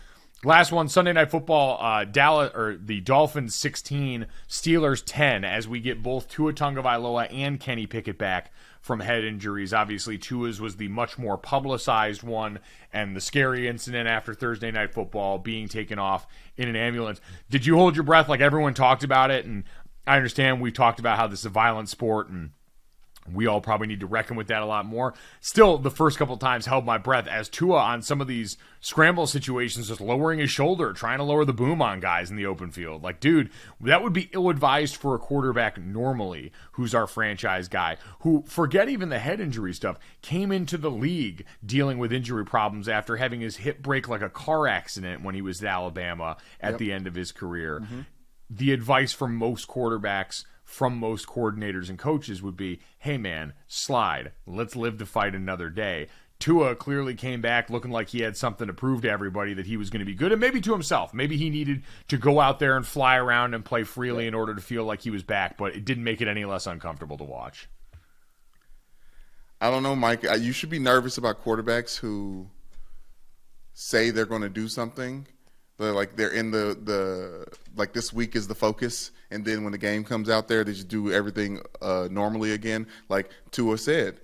last one, Sunday Night Football, the Dolphins 16, Steelers 10, as we get both Tua Tagovailoa and Kenny Pickett back from head injuries. Obviously, Tua's was the much more publicized one, and the scary incident after Thursday Night Football being taken off in an ambulance. Did you hold your breath like everyone talked about it? And I understand we've talked about how this is a violent sport, and we all probably need to reckon with that a lot more. Still, the first couple of times held my breath as Tua on some of these scramble situations just lowering his shoulder, trying to lower the boom on guys in the open field. Like, dude, that would be ill-advised for a quarterback normally, who's our franchise guy, who, forget even the head injury stuff, came into the league dealing with injury problems after having his hip break like a car accident when he was at Alabama at the end of his career. Mm-hmm. The advice from most quarterbacks, from most coordinators and coaches would be, hey man, slide. Let's live to fight another day. Tua clearly came back looking like he had something to prove to everybody that he was going to be good, and maybe to himself. Maybe he needed to go out there and fly around and play freely in order to feel like he was back, but it didn't make it any less uncomfortable to watch. I don't know, Mike. You should be nervous about quarterbacks who say they're going to do something, but like they're in the like this week is the focus, and then when the game comes out there, they just do everything normally again. Like Tua said,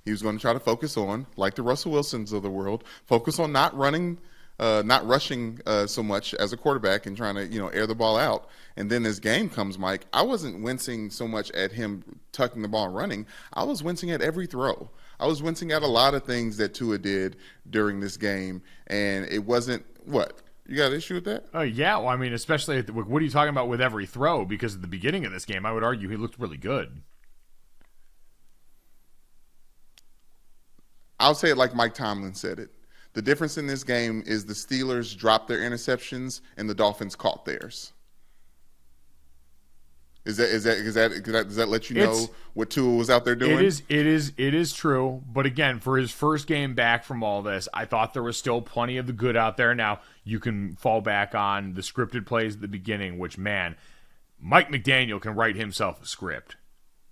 he was going to try to focus on, like the Russell Wilsons of the world, focus on not rushing so much as a quarterback and trying to air the ball out. And then this game comes, Mike. I wasn't wincing so much at him tucking the ball and running. I was wincing at every throw. I was wincing at a lot of things that Tua did during this game, and it wasn't what. You got an issue with that? Yeah. Well, I mean, especially what are you talking about with every throw? Because at the beginning of this game, I would argue he looked really good. I'll say it like Mike Tomlin said it. The difference in this game is the Steelers dropped their interceptions and the Dolphins caught theirs. Does that let you know what Tua was out there doing? It is true. But again, for his first game back from all this, I thought there was still plenty of the good out there. Now, you can fall back on the scripted plays at the beginning, which, man, Mike McDaniel can write himself a script.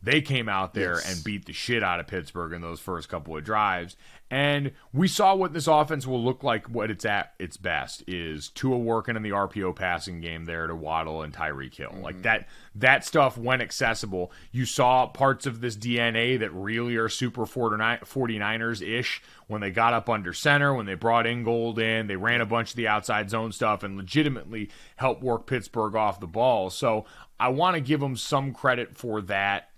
They came out there and beat the shit out of Pittsburgh in those first couple of drives. And we saw what this offense will look like. What it's at its best is Tua working in the RPO passing game there to Waddle and Tyreek Hill. Mm-hmm. Like that stuff when accessible. You saw parts of this DNA that really are super 49ers-ish when they got up under center, when they brought Ingold in, they ran a bunch of the outside zone stuff and legitimately helped work Pittsburgh off the ball. So I want to give them some credit for that,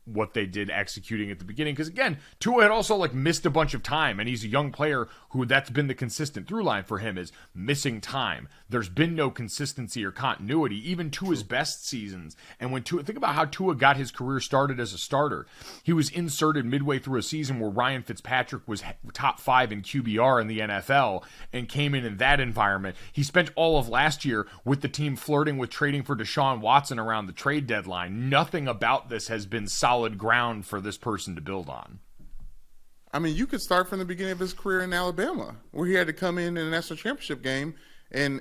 what they did executing at the beginning. Because again, Tua had also missed a bunch of time, and he's a young player who that's been the consistent through line for him is missing time. There's been no consistency or continuity, even to his best seasons. And when Tua, think about how Tua got his career started as a starter. He was inserted midway through a season where Ryan Fitzpatrick was top 5 in QBR in the NFL and came in that environment. He spent all of last year with the team flirting with trading for Deshaun Watson around the trade deadline. Nothing about this has been solid ground for this person to build on. I mean, you could start from the beginning of his career in Alabama, where he had to come in a national championship game and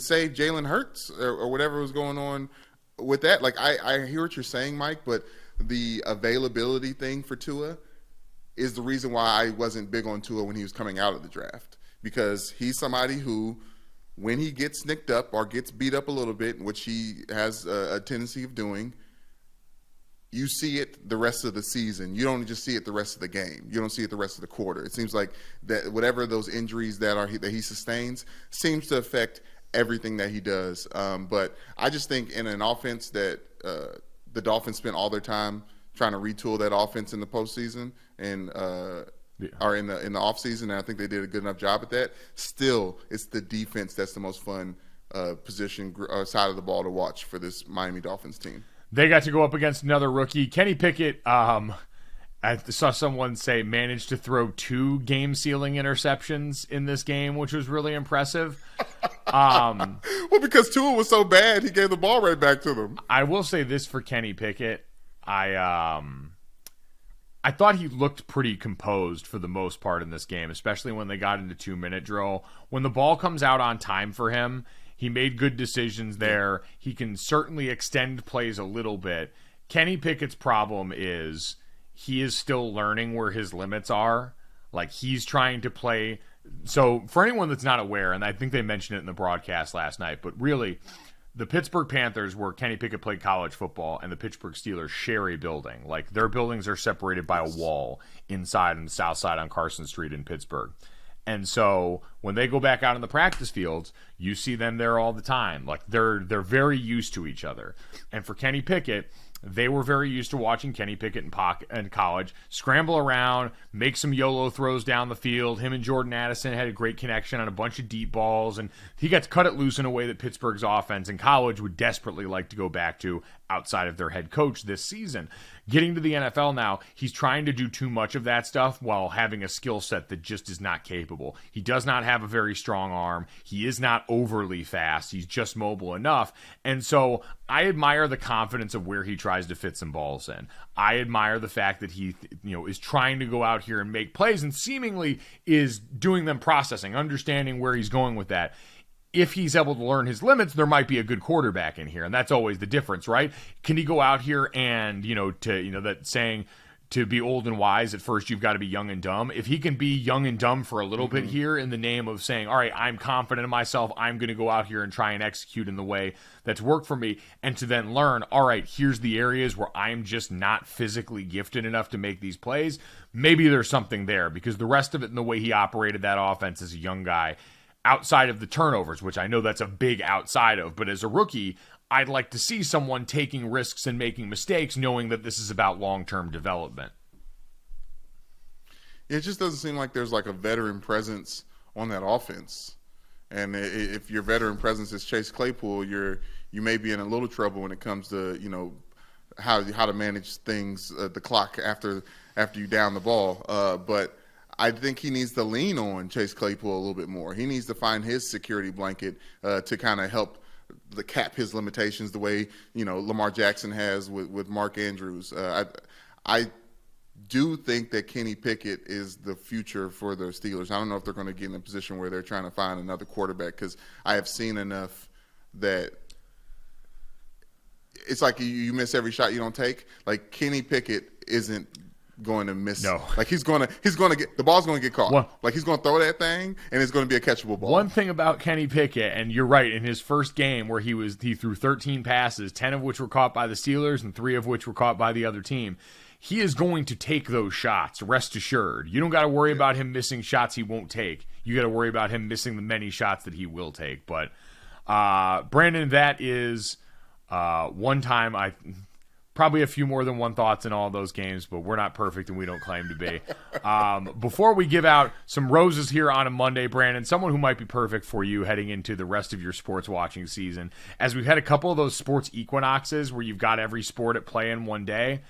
save Jalen Hurts or whatever was going on with that. Like, I hear what you're saying, Mike, but the availability thing for Tua is the reason why I wasn't big on Tua when he was coming out of the draft, because he's somebody who, when he gets nicked up or gets beat up a little bit, which he has a tendency of doing, you see it the rest of the season. You don't just see it the rest of the game. You don't see it the rest of the quarter. It seems like that whatever those injuries that he sustains seems to affect everything that he does. But I just think in an offense that the Dolphins spent all their time trying to retool that offense in the postseason and or in the offseason, and I think they did a good enough job at that. Still, it's the defense that's the most fun position side of the ball to watch for this Miami Dolphins team. They got to go up against another rookie, Kenny Pickett. I saw someone say managed to throw 2 game-sealing interceptions in this game, which was really impressive. Well, because Tua was so bad, he gave the ball right back to them. I will say this for Kenny Pickett. I thought he looked pretty composed for the most part in this game, especially when they got into 2-minute drill. When the ball comes out on time for him, he made good decisions there. He can certainly extend plays a little bit. Kenny Pickett's problem is he is still learning where his limits are. Like, he's trying to play. So for anyone that's not aware, and I think they mentioned it in the broadcast last night, but really the Pittsburgh Panthers, where Kenny Pickett played college football, and the Pittsburgh Steelers share a building. Like, their buildings are separated by a wall inside on the south side on Carson Street in Pittsburgh. And so when they go back out in the practice fields, you see them there all the time. Like, they're very used to each other. And for Kenny Pickett, they were very used to watching Kenny Pickett in college scramble around, make some YOLO throws down the field. Him and Jordan Addison had a great connection on a bunch of deep balls, and he got to cut it loose in a way that Pittsburgh's offense in college would desperately like to go back to outside of their head coach this season. Getting to the NFL now, he's trying to do too much of that stuff while having a skill set that just is not capable. He does not have a very strong arm. He is not overly fast. He's just mobile enough. And so I admire the confidence of where he tries to fit some balls in. I admire the fact that he, is trying to go out here and make plays and seemingly is doing them processing, understanding where he's going with that. If he's able to learn his limits, there might be a good quarterback in here, and that's always the difference, right? Can he go out here and, that saying to be old and wise, at first you've got to be young and dumb. If he can be young and dumb for a little bit here in the name of saying, all right, I'm confident in myself, I'm going to go out here and try and execute in the way that's worked for me, and to then learn, all right, here's the areas where I'm just not physically gifted enough to make these plays, maybe there's something there, because the rest of it and the way he operated that offense as a young guy, outside of the turnovers, which I know that's a big outside of, but as a rookie, I'd like to see someone taking risks and making mistakes, knowing that this is about long-term development. It just doesn't seem like there's like a veteran presence on that offense. And if your veteran presence is Chase Claypool, you may be in a little trouble when it comes to, how to manage things, the clock after you down the ball. But I think he needs to lean on Chase Claypool a little bit more. He needs to find his security blanket to kind of help cap his limitations the way, Lamar Jackson has with Mark Andrews. I do think that Kenny Pickett is the future for the Steelers. I don't know if they're going to get in a position where they're trying to find another quarterback, because I have seen enough that it's like you miss every shot you don't take. Like, Kenny Pickett isn't going to miss. No. Like, he's going to get the ball's going to get caught. Like, he's going to throw that thing and it's going to be a catchable ball. One thing about Kenny Pickett, and you're right, in his first game where he threw 13 passes, 10 of which were caught by the Steelers and 3 of which were caught by the other team. He is going to take those shots, rest assured. You don't got to worry about him missing shots he won't take. You got to worry about him missing the many shots that he will take. But Brandon, that is one time probably a few more than one thoughts in all those games, but we're not perfect and we don't claim to be. Before we give out some roses here on a Monday, Brandon, someone who might be perfect for you heading into the rest of your sports watching season, as we've had a couple of those sports equinoxes where you've got every sport at play in one day.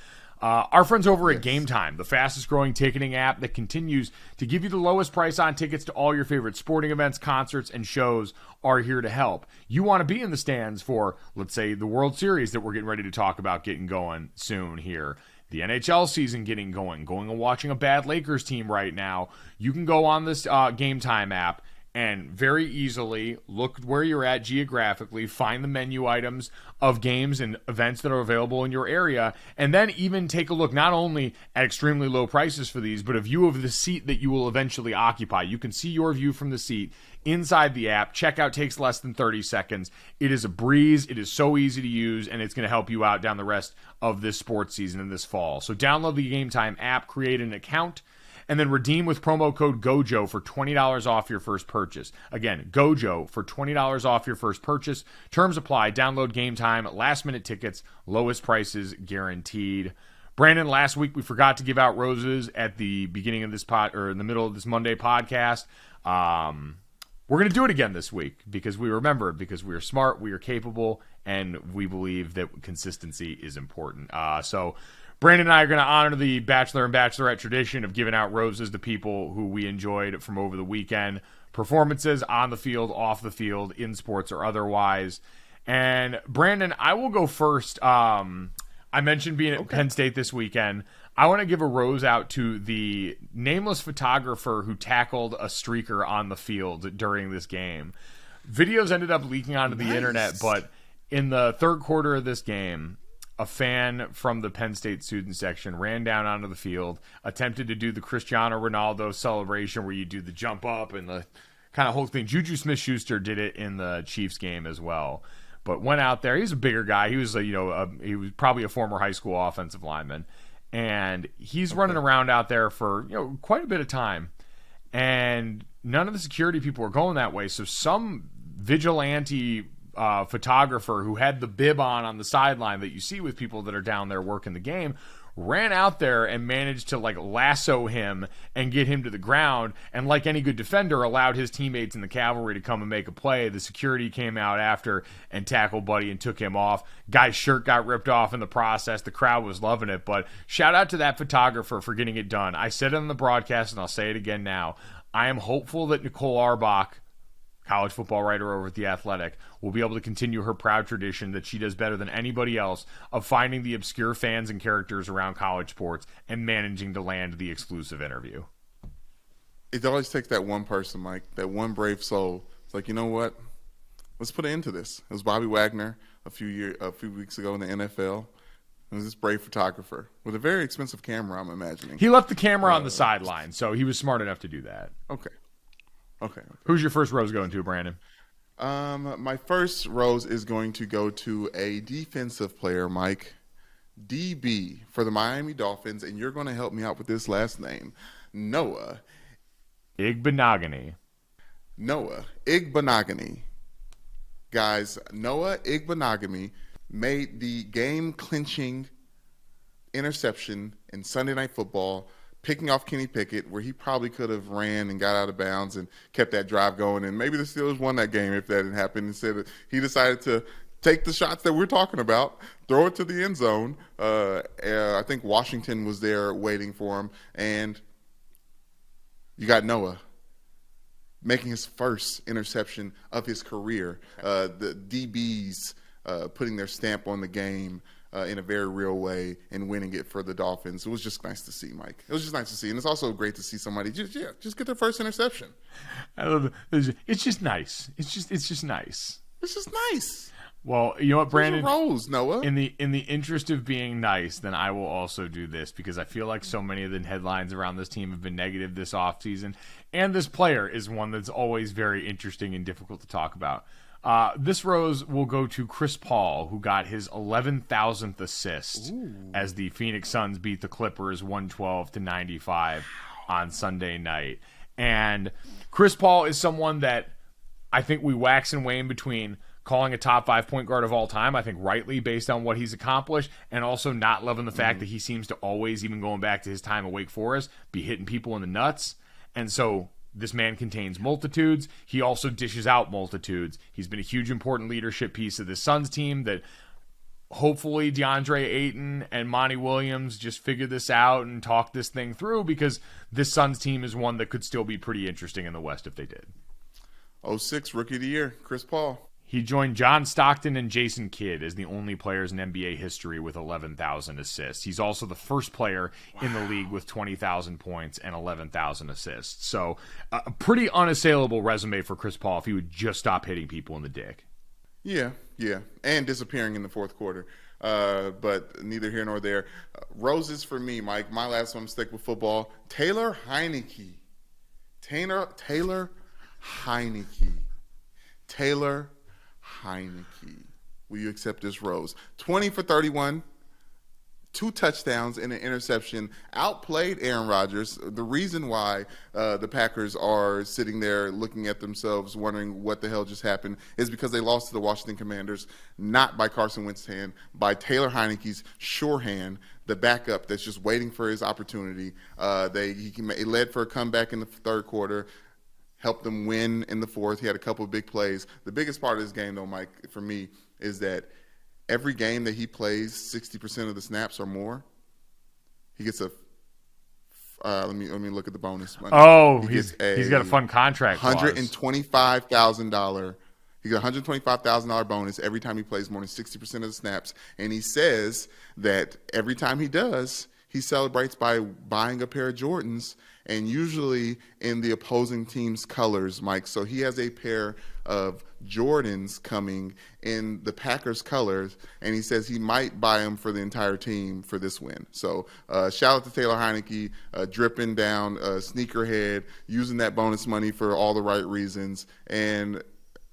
Our friends over at Game Time, the fastest growing ticketing app that continues to give you the lowest price on tickets to all your favorite sporting events, concerts, and shows, are here to help. You want to be in the stands for, let's say, the World Series that we're getting ready to talk about getting going soon here. The NHL season getting going and watching a bad Lakers team right now. You can go on this Game Time app and very easily look where you're at geographically, find the menu items of games and events that are available in your area, and then even take a look not only at extremely low prices for these, but a view of the seat that you will eventually occupy. You can see your view from the seat inside the app. Checkout takes less than 30 seconds. It is a breeze. It is so easy to use, and it's going to help you out down the rest of this sports season and this fall. So download the Game Time app, create an account, and then redeem with promo code GOJO for $20 off your first purchase. Again, GOJO for $20 off your first purchase. Terms apply. Download Game Time, last-minute tickets, lowest prices guaranteed. Brandon, last week we forgot to give out roses at the beginning of this in the middle of this Monday podcast. We're going to do it again this week because we are smart, we are capable, and we believe that consistency is important. So Brandon and I are going to honor the Bachelor and Bachelorette tradition of giving out roses to people who we enjoyed from over the weekend. Performances on the field, off the field, in sports or otherwise. And Brandon, I will go first. I mentioned being at Penn State this weekend. I want to give a rose out to the nameless photographer who tackled a streaker on the field during this game. Videos ended up leaking onto the internet, but in the third quarter of this game, a fan from the Penn State student section ran down onto the field, attempted to do the Cristiano Ronaldo celebration where you do the jump up and the kind of whole thing. Juju Smith-Schuster did it in the Chiefs game as well. But went out there. He's a bigger guy. He was, he was probably a former high school offensive lineman, and he's running around out there for quite a bit of time. And none of the security people were going that way. So some vigilante photographer who had the bib on the sideline that you see with people that are down there working the game ran out there and managed to lasso him and get him to the ground, and like any good defender allowed his teammates in the cavalry to come and make a play. The security came out after and tackled Buddy and took him off. Guy's shirt got ripped off in the process. The crowd was loving it, but shout out to that photographer for getting it done. I said it on the broadcast and I'll say it again now. I am hopeful that Nicole Arbach, college football writer over at The Athletic, will be able to continue her proud tradition that she does better than anybody else of finding the obscure fans and characters around college sports and managing to land the exclusive interview. It always takes that one person, Mike, that one brave soul. It's like, you know what? Let's put an end to this. It was Bobby Wagner a few weeks ago in the NFL. It was this brave photographer with a very expensive camera, I'm imagining. He left the camera on the sideline, so he was smart enough to do that. Okay. Who's your first rose going to, Brandon? My first rose is going to go to a defensive player, Mike. DB for the Miami Dolphins, and you're going to help me out with this last name. Noah Igbenogany. Guys, Noah Igbenogany made the game-clinching interception in Sunday Night Football, picking off Kenny Pickett, where he probably could have ran and got out of bounds and kept that drive going, and maybe the Steelers won that game if that had happened. Instead, he decided to take the shots that we're talking about, throw it to the end zone. I think Washington was there waiting for him, and you got Noah making his first interception of his career. The DBs putting their stamp on the game in a very real way and winning it for the Dolphins. It was just nice to see, Mike. It was just nice to see. And it's also great to see somebody just get their first interception. I love it. It's just nice. It's just nice. It's just nice. Well, you know what, Brandon? Rose, Noah. In the interest of being nice, then I will also do this because I feel like so many of the headlines around this team have been negative this offseason. And this player is one that's always very interesting and difficult to talk about. This rose will go to Chris Paul, who got his 11,000th assist as the Phoenix Suns beat the Clippers 112-95 on Sunday night. And Chris Paul is someone that I think we wax and wane between calling a top 5 point guard of all time, I think rightly based on what he's accomplished, and also not loving the fact that he seems to always, even going back to his time at Wake Forest, be hitting people in the nuts. And so this man contains multitudes. He also dishes out multitudes. He's been a huge, important leadership piece of this Suns team that hopefully DeAndre Ayton and Monty Williams just figure this out and talk this thing through, because this Suns team is one that could still be pretty interesting in the West if they did. 06 Rookie of the Year, Chris Paul. He joined John Stockton and Jason Kidd as the only players in NBA history with 11,000 assists. He's also the first player in the league with 20,000 points and 11,000 assists. So a pretty unassailable resume for Chris Paul if he would just stop hitting people in the dick. Yeah, and disappearing in the fourth quarter. But neither here nor there. Roses for me, Mike. My last one, stick with football. Taylor Heinicke. Taylor Heinicke. Will you accept this rose? 20 for 31, 2 touchdowns and an interception, outplayed Aaron Rodgers. The reason why the Packers are sitting there looking at themselves wondering what the hell just happened is because they lost to the Washington Commanders, not by Carson Wentz's hand, by Taylor Heinicke's sure hand, the backup that's just waiting for his opportunity. He led for a comeback in the third quarter, helped them win in the fourth. He had a couple of big plays. The biggest part of this game, though, Mike, for me, is that every game that he plays 60% of the snaps or more, he gets a let me look at the bonus money. Oh, he's got a fun contract. $125,000. He got a $125,000 bonus every time he plays more than 60% of the snaps. And he says that every time he does, he celebrates by buying a pair of Jordans, and usually in the opposing team's colors, Mike. So he has a pair of Jordans coming in the Packers colors, and he says he might buy them for the entire team for this win. So shout out to Taylor Heinicke, dripping down, sneakerhead, using that bonus money for all the right reasons. And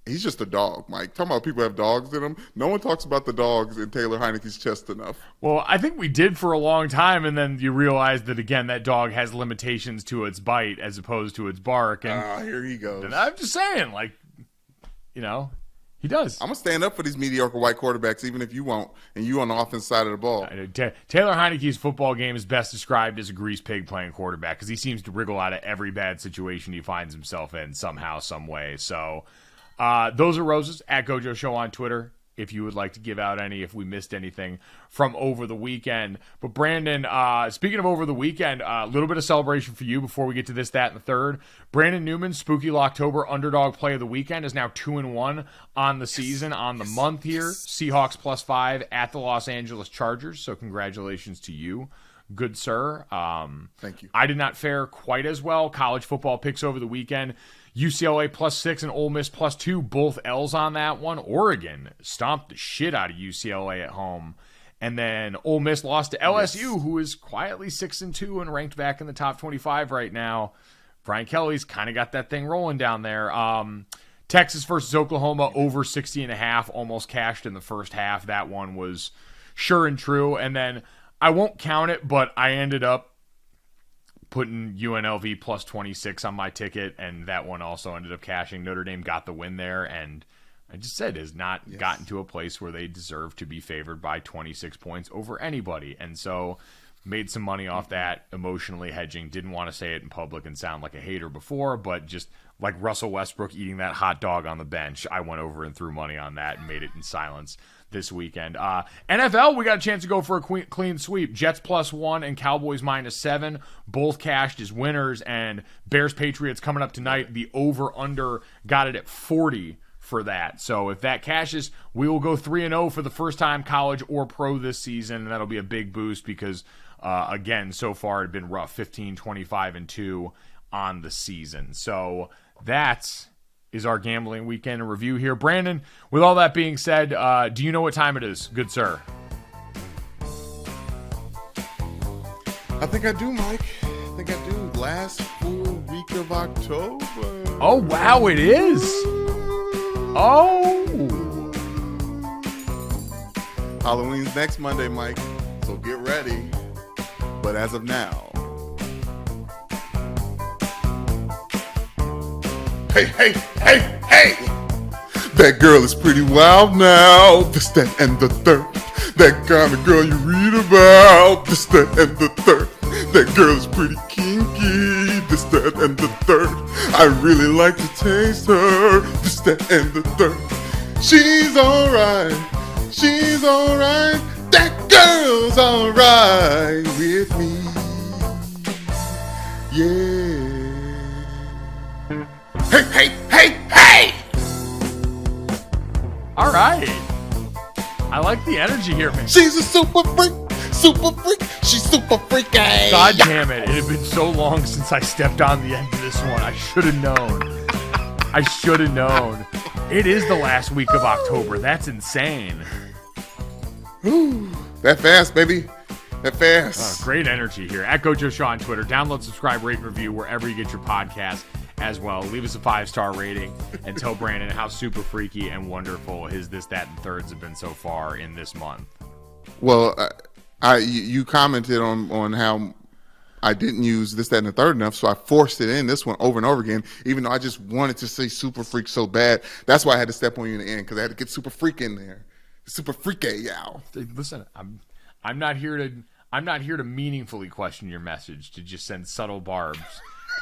he's just a dog, Mike. Talking about people have dogs in them. No one talks about the dogs in Taylor Heinicke's chest enough. Well, I think we did for a long time, and then you realize that, again, that dog has limitations to its bite as opposed to its bark. And here he goes. And I'm just saying, he does. I'm going to stand up for these mediocre white quarterbacks, even if you won't, and you on the offense side of the ball. Taylor Heinicke's football game is best described as a grease pig playing quarterback because he seems to wriggle out of every bad situation he finds himself in somehow, some way. So those are roses at GoJo Show on Twitter if you would like to give out any, if we missed anything from over the weekend. But Brandon, speaking of over the weekend, a little bit of celebration for you before we get to this, that, and the third. Brandon Newman, Spooky Locktober underdog play of the weekend, is now 2-1 on the season, on the month here. Seahawks +5 at the Los Angeles Chargers. So congratulations to you, good sir. Thank you. I did not fare quite as well. College football picks over the weekend. UCLA +6 and Ole Miss +2, both L's on that one. Oregon stomped the shit out of UCLA at home. And then Ole Miss lost to LSU, who is quietly 6-2 and ranked back in the top 25 right now. Brian Kelly's kind of got that thing rolling down there. Texas versus Oklahoma over 60.5, almost cashed in the first half. That one was sure and true. And then I won't count it, but I ended up putting UNLV +26 on my ticket, and that one also ended up cashing. Notre Dame got the win there, and I just said has not gotten to a place where they deserve to be favored by 26 points over anybody. And so made some money off that, emotionally hedging. Didn't want to say it in public and sound like a hater before, but just like Russell Westbrook eating that hot dog on the bench, I went over and threw money on that and made it in silence this weekend. NFL, we got a chance to go for a clean sweep. Jets +1 and Cowboys -7, both cashed as winners. And Bears Patriots coming up tonight. The over/under got it at 40 for that. So if that cashes, we will go 3-0 for the first time, college or pro this season, and that'll be a big boost because again, so far it had been rough, 15, 25-2 on the season. So that is our gambling weekend in review here. Brandon, with all that being said, do you know what time it is, good sir? I think I do, Mike. I think I do. Last full week of October. Oh, wow, it is. Oh. Halloween's next Monday, Mike, so get ready. But as of now, hey, that girl is pretty wild now. This, that, and the third. That kind of girl you read about. This, that, and the third. That girl is pretty kinky. This, that, and the third. I really like to taste her. This, that, and the third. She's alright. She's alright. That girl's alright with me. Yeah. Hey! All right. I like the energy here, man. She's a super freak. She's super freaky. God damn it. It had been so long since I stepped on the end of this one. I should have known. It is the last week of October. That's insane. Ooh, that fast, baby. That fast. Great energy here. At GoJo Show on Twitter. Download, subscribe, rate, and review wherever you get your podcast as well. Leave us a 5-star rating and tell Brandon how super freaky and wonderful his This, That, and Thirds have been so far in this month. Well, You commented on how I didn't use this, that, and the third enough, so I forced it in this one over and over again, even though I just wanted to say super freak so bad. That's why I had to step on you in the end, because I had to get super freak in there. Super freak, yow. Listen, I'm not here to meaningfully question your message, to just send subtle barbs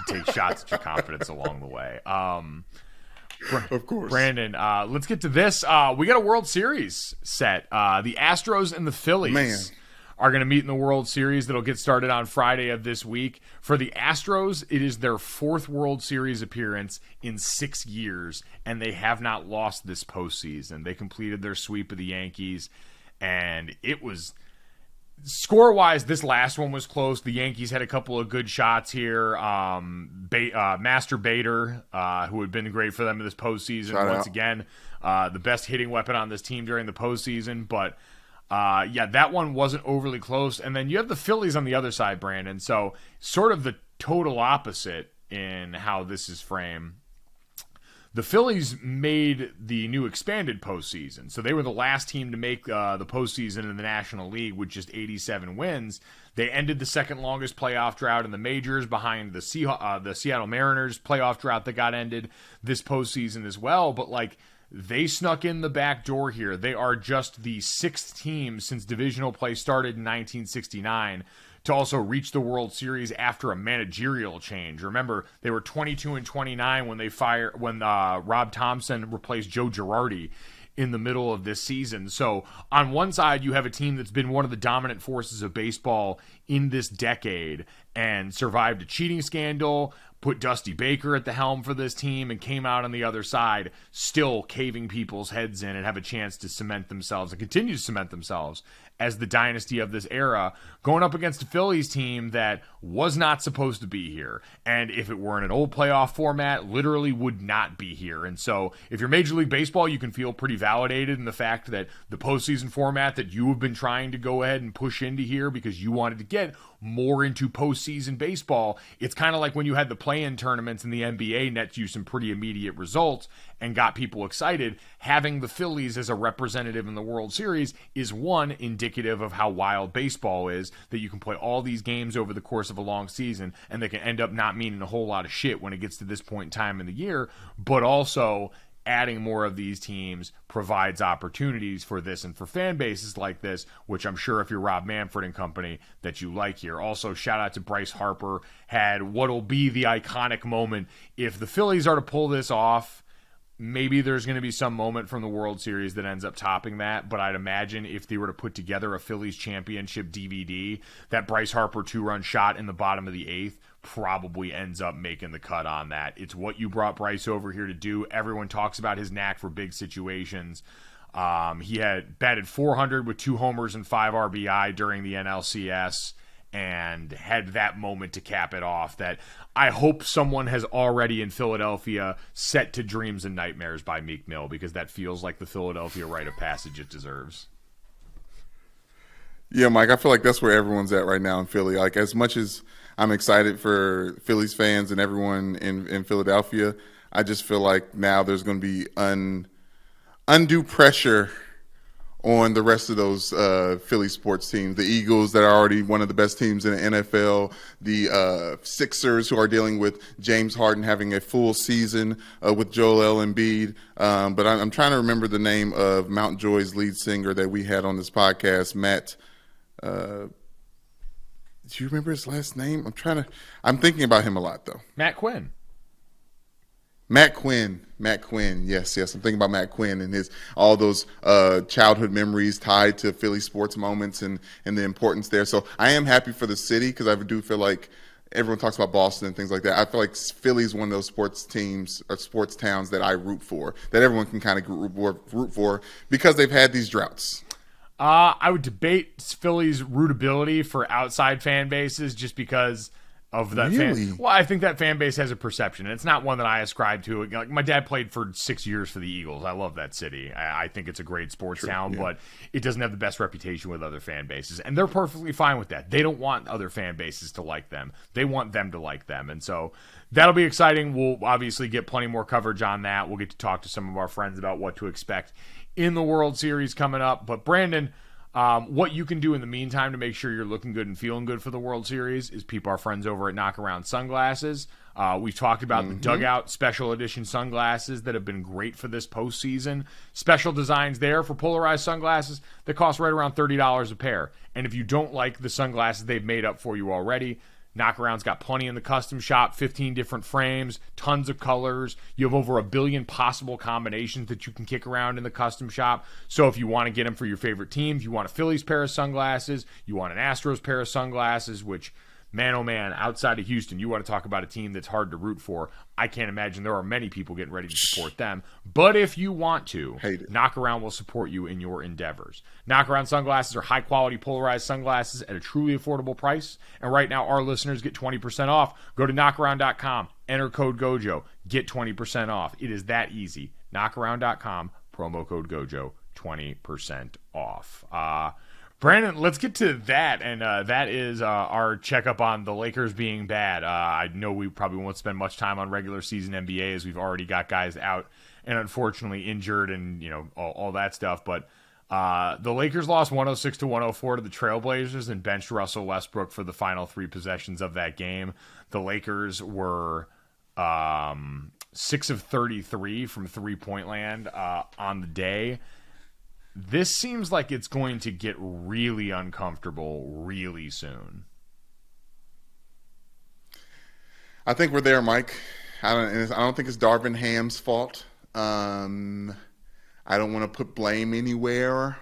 to take shots at your confidence along the way. Of course. Brandon, let's get to this. We got a World Series set. The Astros and the Phillies are going to meet in the World Series that'll get started on Friday of this week. For the Astros, it is their 4th World Series appearance in 6 years, and they have not lost this postseason. They completed their sweep of the Yankees, and it was... Score-wise, this last one was close. The Yankees had a couple of good shots here. Master Bader, who had been great for them in this postseason, once again, the best hitting weapon on this team during the postseason. But, that one wasn't overly close. And then you have the Phillies on the other side, Brandon. So sort of the total opposite in how this is framed. The Phillies made the new expanded postseason, so they were the last team to make the postseason in the National League with just 87 wins. They ended the second longest playoff drought in the majors, behind the Seattle Mariners playoff drought that got ended this postseason as well. But they snuck in the back door here. They are just the 6th team since divisional play started in 1969 to also reach the World Series after a managerial change. Remember, they were 22-29 when Rob Thompson replaced Joe Girardi in the middle of this season. So on one side, you have a team that's been one of the dominant forces of baseball in this decade and survived a cheating scandal, put Dusty Baker at the helm for this team, and came out on the other side still caving people's heads in and have a chance to cement themselves and continue to cement themselves as the dynasty of this era, going up against a Phillies team that was not supposed to be here. And if it were in an old playoff format, literally would not be here. And so if you're Major League Baseball, you can feel pretty validated in the fact that the postseason format that you have been trying to go ahead and push into here because you wanted to get more into postseason baseball. It's kind of like when you had the play-in tournaments in the NBA net you some pretty immediate results and got people excited. Having the Phillies as a representative in the World Series is one, indicative of how wild baseball is, that you can play all these games over the course of a long season and they can end up not meaning a whole lot of shit when it gets to this point in time in the year, but also adding more of these teams provides opportunities for this and for fan bases like this, which I'm sure if you're Rob Manfred and company that you like here. Also, shout out to Bryce Harper, had what'll be the iconic moment. If the Phillies are to pull this off, maybe there's going to be some moment from the World Series that ends up topping that, but I'd imagine if they were to put together a Phillies championship DVD, that Bryce Harper 2-run shot in the bottom of the 8th probably ends up making the cut on that. It's what you brought Bryce over here to do. Everyone talks about his knack for big situations. He had batted .400 with 2 homers and 5 RBI during the NLCS, and had that moment to cap it off that I hope someone has already in Philadelphia set to dreams and nightmares by Meek Mill, because that feels like the Philadelphia rite of passage it deserves. Yeah, Mike, I feel like that's where everyone's at right now in Philly. Like, as much as I'm excited for Phillies fans and everyone in Philadelphia, I just feel like now there's going to be undue pressure on the rest of those Philly sports teams. The Eagles, that are already one of the best teams in the NFL. The Sixers, who are dealing with James Harden having a full season with Joel Embiid. But I'm trying to remember the name of Mount Joy's lead singer that we had on this podcast, Matt. Do you remember his last name? I'm thinking about him a lot, though. Matt Quinn. Matt Quinn. Yes. I'm thinking about Matt Quinn and all those childhood memories tied to Philly sports moments and the importance there. So I am happy for the city, because I do feel like everyone talks about Boston and things like that. I feel like Philly's one of those sports teams or sports towns that I root for, that everyone can kind of root for, because they've had these droughts. I would debate Philly's rootability for outside fan bases just because of that. Really? Well, I think that fan base has a perception, and it's not one that I ascribe to. Like, my dad played for 6 years for the Eagles. I love that city. I think it's a great sports town, yeah. But it doesn't have the best reputation with other fan bases, and they're perfectly fine with that. They don't want other fan bases to like them. They want them to like them, and so that'll be exciting. We'll obviously get plenty more coverage on that. We'll get to talk to some of our friends about what to expect in the World Series coming up. But Brandon, What you can do in the meantime to make sure you're looking good and feeling good for the World Series is peep our friends over at Knock Around Sunglasses. We've talked about the Dugout Special Edition sunglasses that have been great for this postseason. Special designs there for polarized sunglasses that cost right around $30 a pair. And if you don't like the sunglasses they've made up for you already, Knock Around's got plenty in the custom shop, 15 different frames, tons of colors. You have over 1 billion possible combinations that you can kick around in the custom shop. So if you want to get them for your favorite teams, you want a Phillies pair of sunglasses, you want an Astros pair of sunglasses, which, man, oh man, outside of Houston, you want to talk about a team that's hard to root for. I can't imagine there are many people getting ready to support them. But if you want to, Knock Around will support you in your endeavors. Knock Around sunglasses are high-quality polarized sunglasses at a truly affordable price. And right now, our listeners get 20% off. Go to knockaround.com, enter code GoJo, get 20% off. It is that easy. Knockaround.com, promo code GoJo, 20% off. Brandon, let's get to that, and that is our checkup on the Lakers being bad. I know we probably won't spend much time on regular season NBA as we've already got guys out and unfortunately injured and all that stuff. But the Lakers lost 106-104 to the Trailblazers and benched Russell Westbrook for the final 3 possessions of that game. The Lakers were 6 of 33 from three-point land on the day. This seems like it's going to get really uncomfortable really soon. I think we're there, Mike. I don't think it's Darvin Ham's fault. I don't want to put blame anywhere.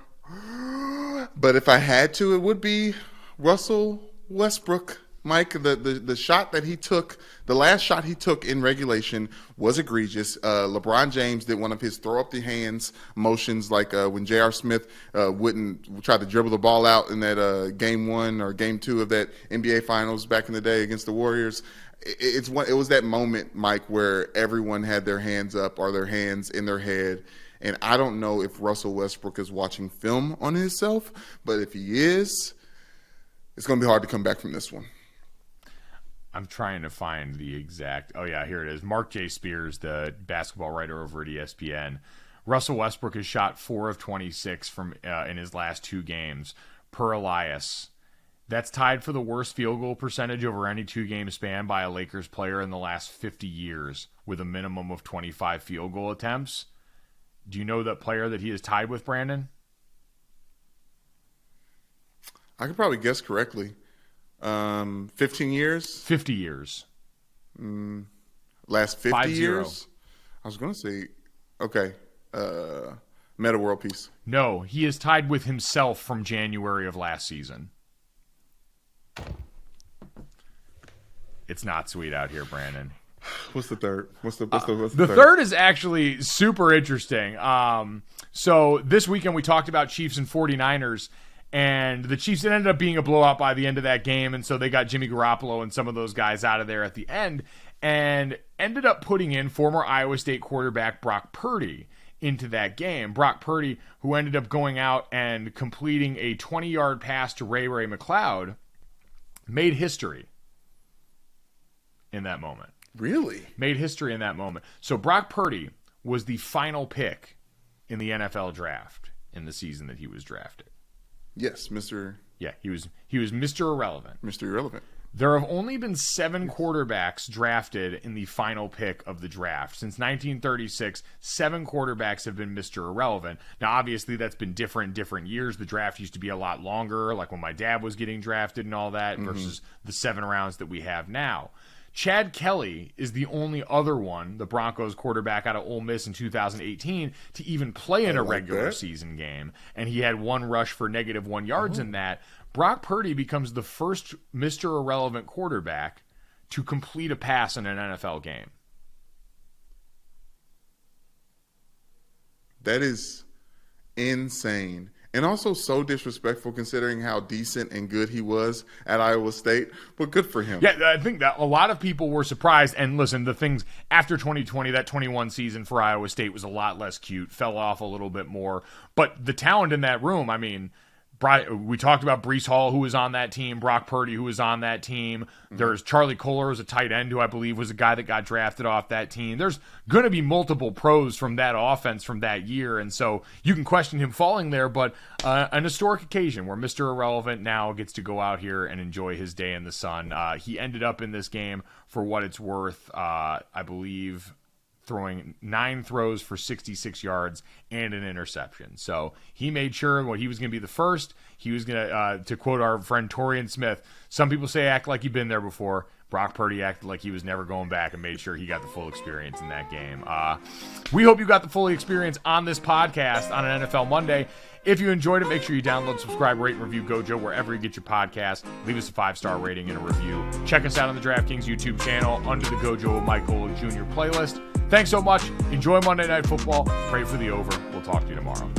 But if I had to, it would be Russell Westbrook. Mike, the shot that he took, the last shot he took in regulation was egregious. LeBron James did one of his throw up the hands motions, like when J.R. Smith wouldn't try to dribble the ball out in that game 1 or game 2 of that NBA Finals back in the day against the Warriors. It was that moment, Mike, where everyone had their hands up or their hands in their head. And I don't know if Russell Westbrook is watching film on himself, but if he is, it's going to be hard to come back from this one. I'm trying to find the exact... Oh, yeah, here it is. Mark J. Spears, the basketball writer over at ESPN. Russell Westbrook has shot 4 of 26 from in his last 2 games per Elias. That's tied for the worst field goal percentage over any 2-game span by a Lakers player in the last 50 years with a minimum of 25 field goal attempts. Do you know that player that he is tied with, Brandon? I could probably guess correctly. 15 years? 50 years. Last 50 5-0. years? I was going to say, okay, Meta World Peace. No, he is tied with himself from January of last season. It's not sweet out here, Brandon. What's the third? What's the The third is actually super interesting. So this weekend we talked about Chiefs and 49ers. And the Chiefs, it ended up being a blowout by the end of that game, and so they got Jimmy Garoppolo and some of those guys out of there at the end, and ended up putting in former Iowa State quarterback Brock Purdy into that game. Brock Purdy, who ended up going out and completing a 20-yard pass to Ray McCloud, made history in that moment. Really? Made history in that moment. So Brock Purdy was the final pick in the NFL draft in the season that he was drafted. Yes, Mr. Yeah, he was Mr. Irrelevant. Mr. Irrelevant. There have only been 7 quarterbacks drafted in the final pick of the draft. Since 1936, 7 quarterbacks have been Mr. Irrelevant. Now, obviously, that's been different years. The draft used to be a lot longer, like when my dad was getting drafted and all that, versus the 7 rounds that we have now. Chad Kelly is the only other one, the Broncos quarterback out of Ole Miss in 2018, to even play in a regular season game. And he had 1 rush for -1 yards in that. Brock Purdy becomes the first Mr. Irrelevant quarterback to complete a pass in an NFL game. That is insane. And also so disrespectful considering how decent and good he was at Iowa State. But good for him. Yeah, I think that a lot of people were surprised. And listen, the things after 2020, that 21 season for Iowa State was a lot less cute, fell off a little bit more. But the talent in that room, I mean, We talked about Breece Hall, who was on that team, Brock Purdy, who was on that team. There's Charlie Kolar, who's a tight end, who I believe was a guy that got drafted off that team. There's going to be multiple pros from that offense from that year, and so you can question him falling there, but an historic occasion where Mr. Irrelevant now gets to go out here and enjoy his day in the sun. He ended up in this game, for what it's worth, I believe, throwing 9 throws for 66 yards and an interception. So he made sure he was going to be the first. He was going to quote our friend Torian Smith, some people say act like you've been there before. Brock Purdy acted like he was never going back and made sure he got the full experience in that game. We hope you got the full experience on this podcast on an NFL Monday. If you enjoyed it, make sure you download, subscribe, rate, and review GoJo wherever you get your podcast. Leave us a 5-star rating and a review. Check us out on the DraftKings YouTube channel under the GoJo and Michael Jr. playlist. Thanks so much. Enjoy Monday Night Football. Pray for the over. We'll talk to you tomorrow.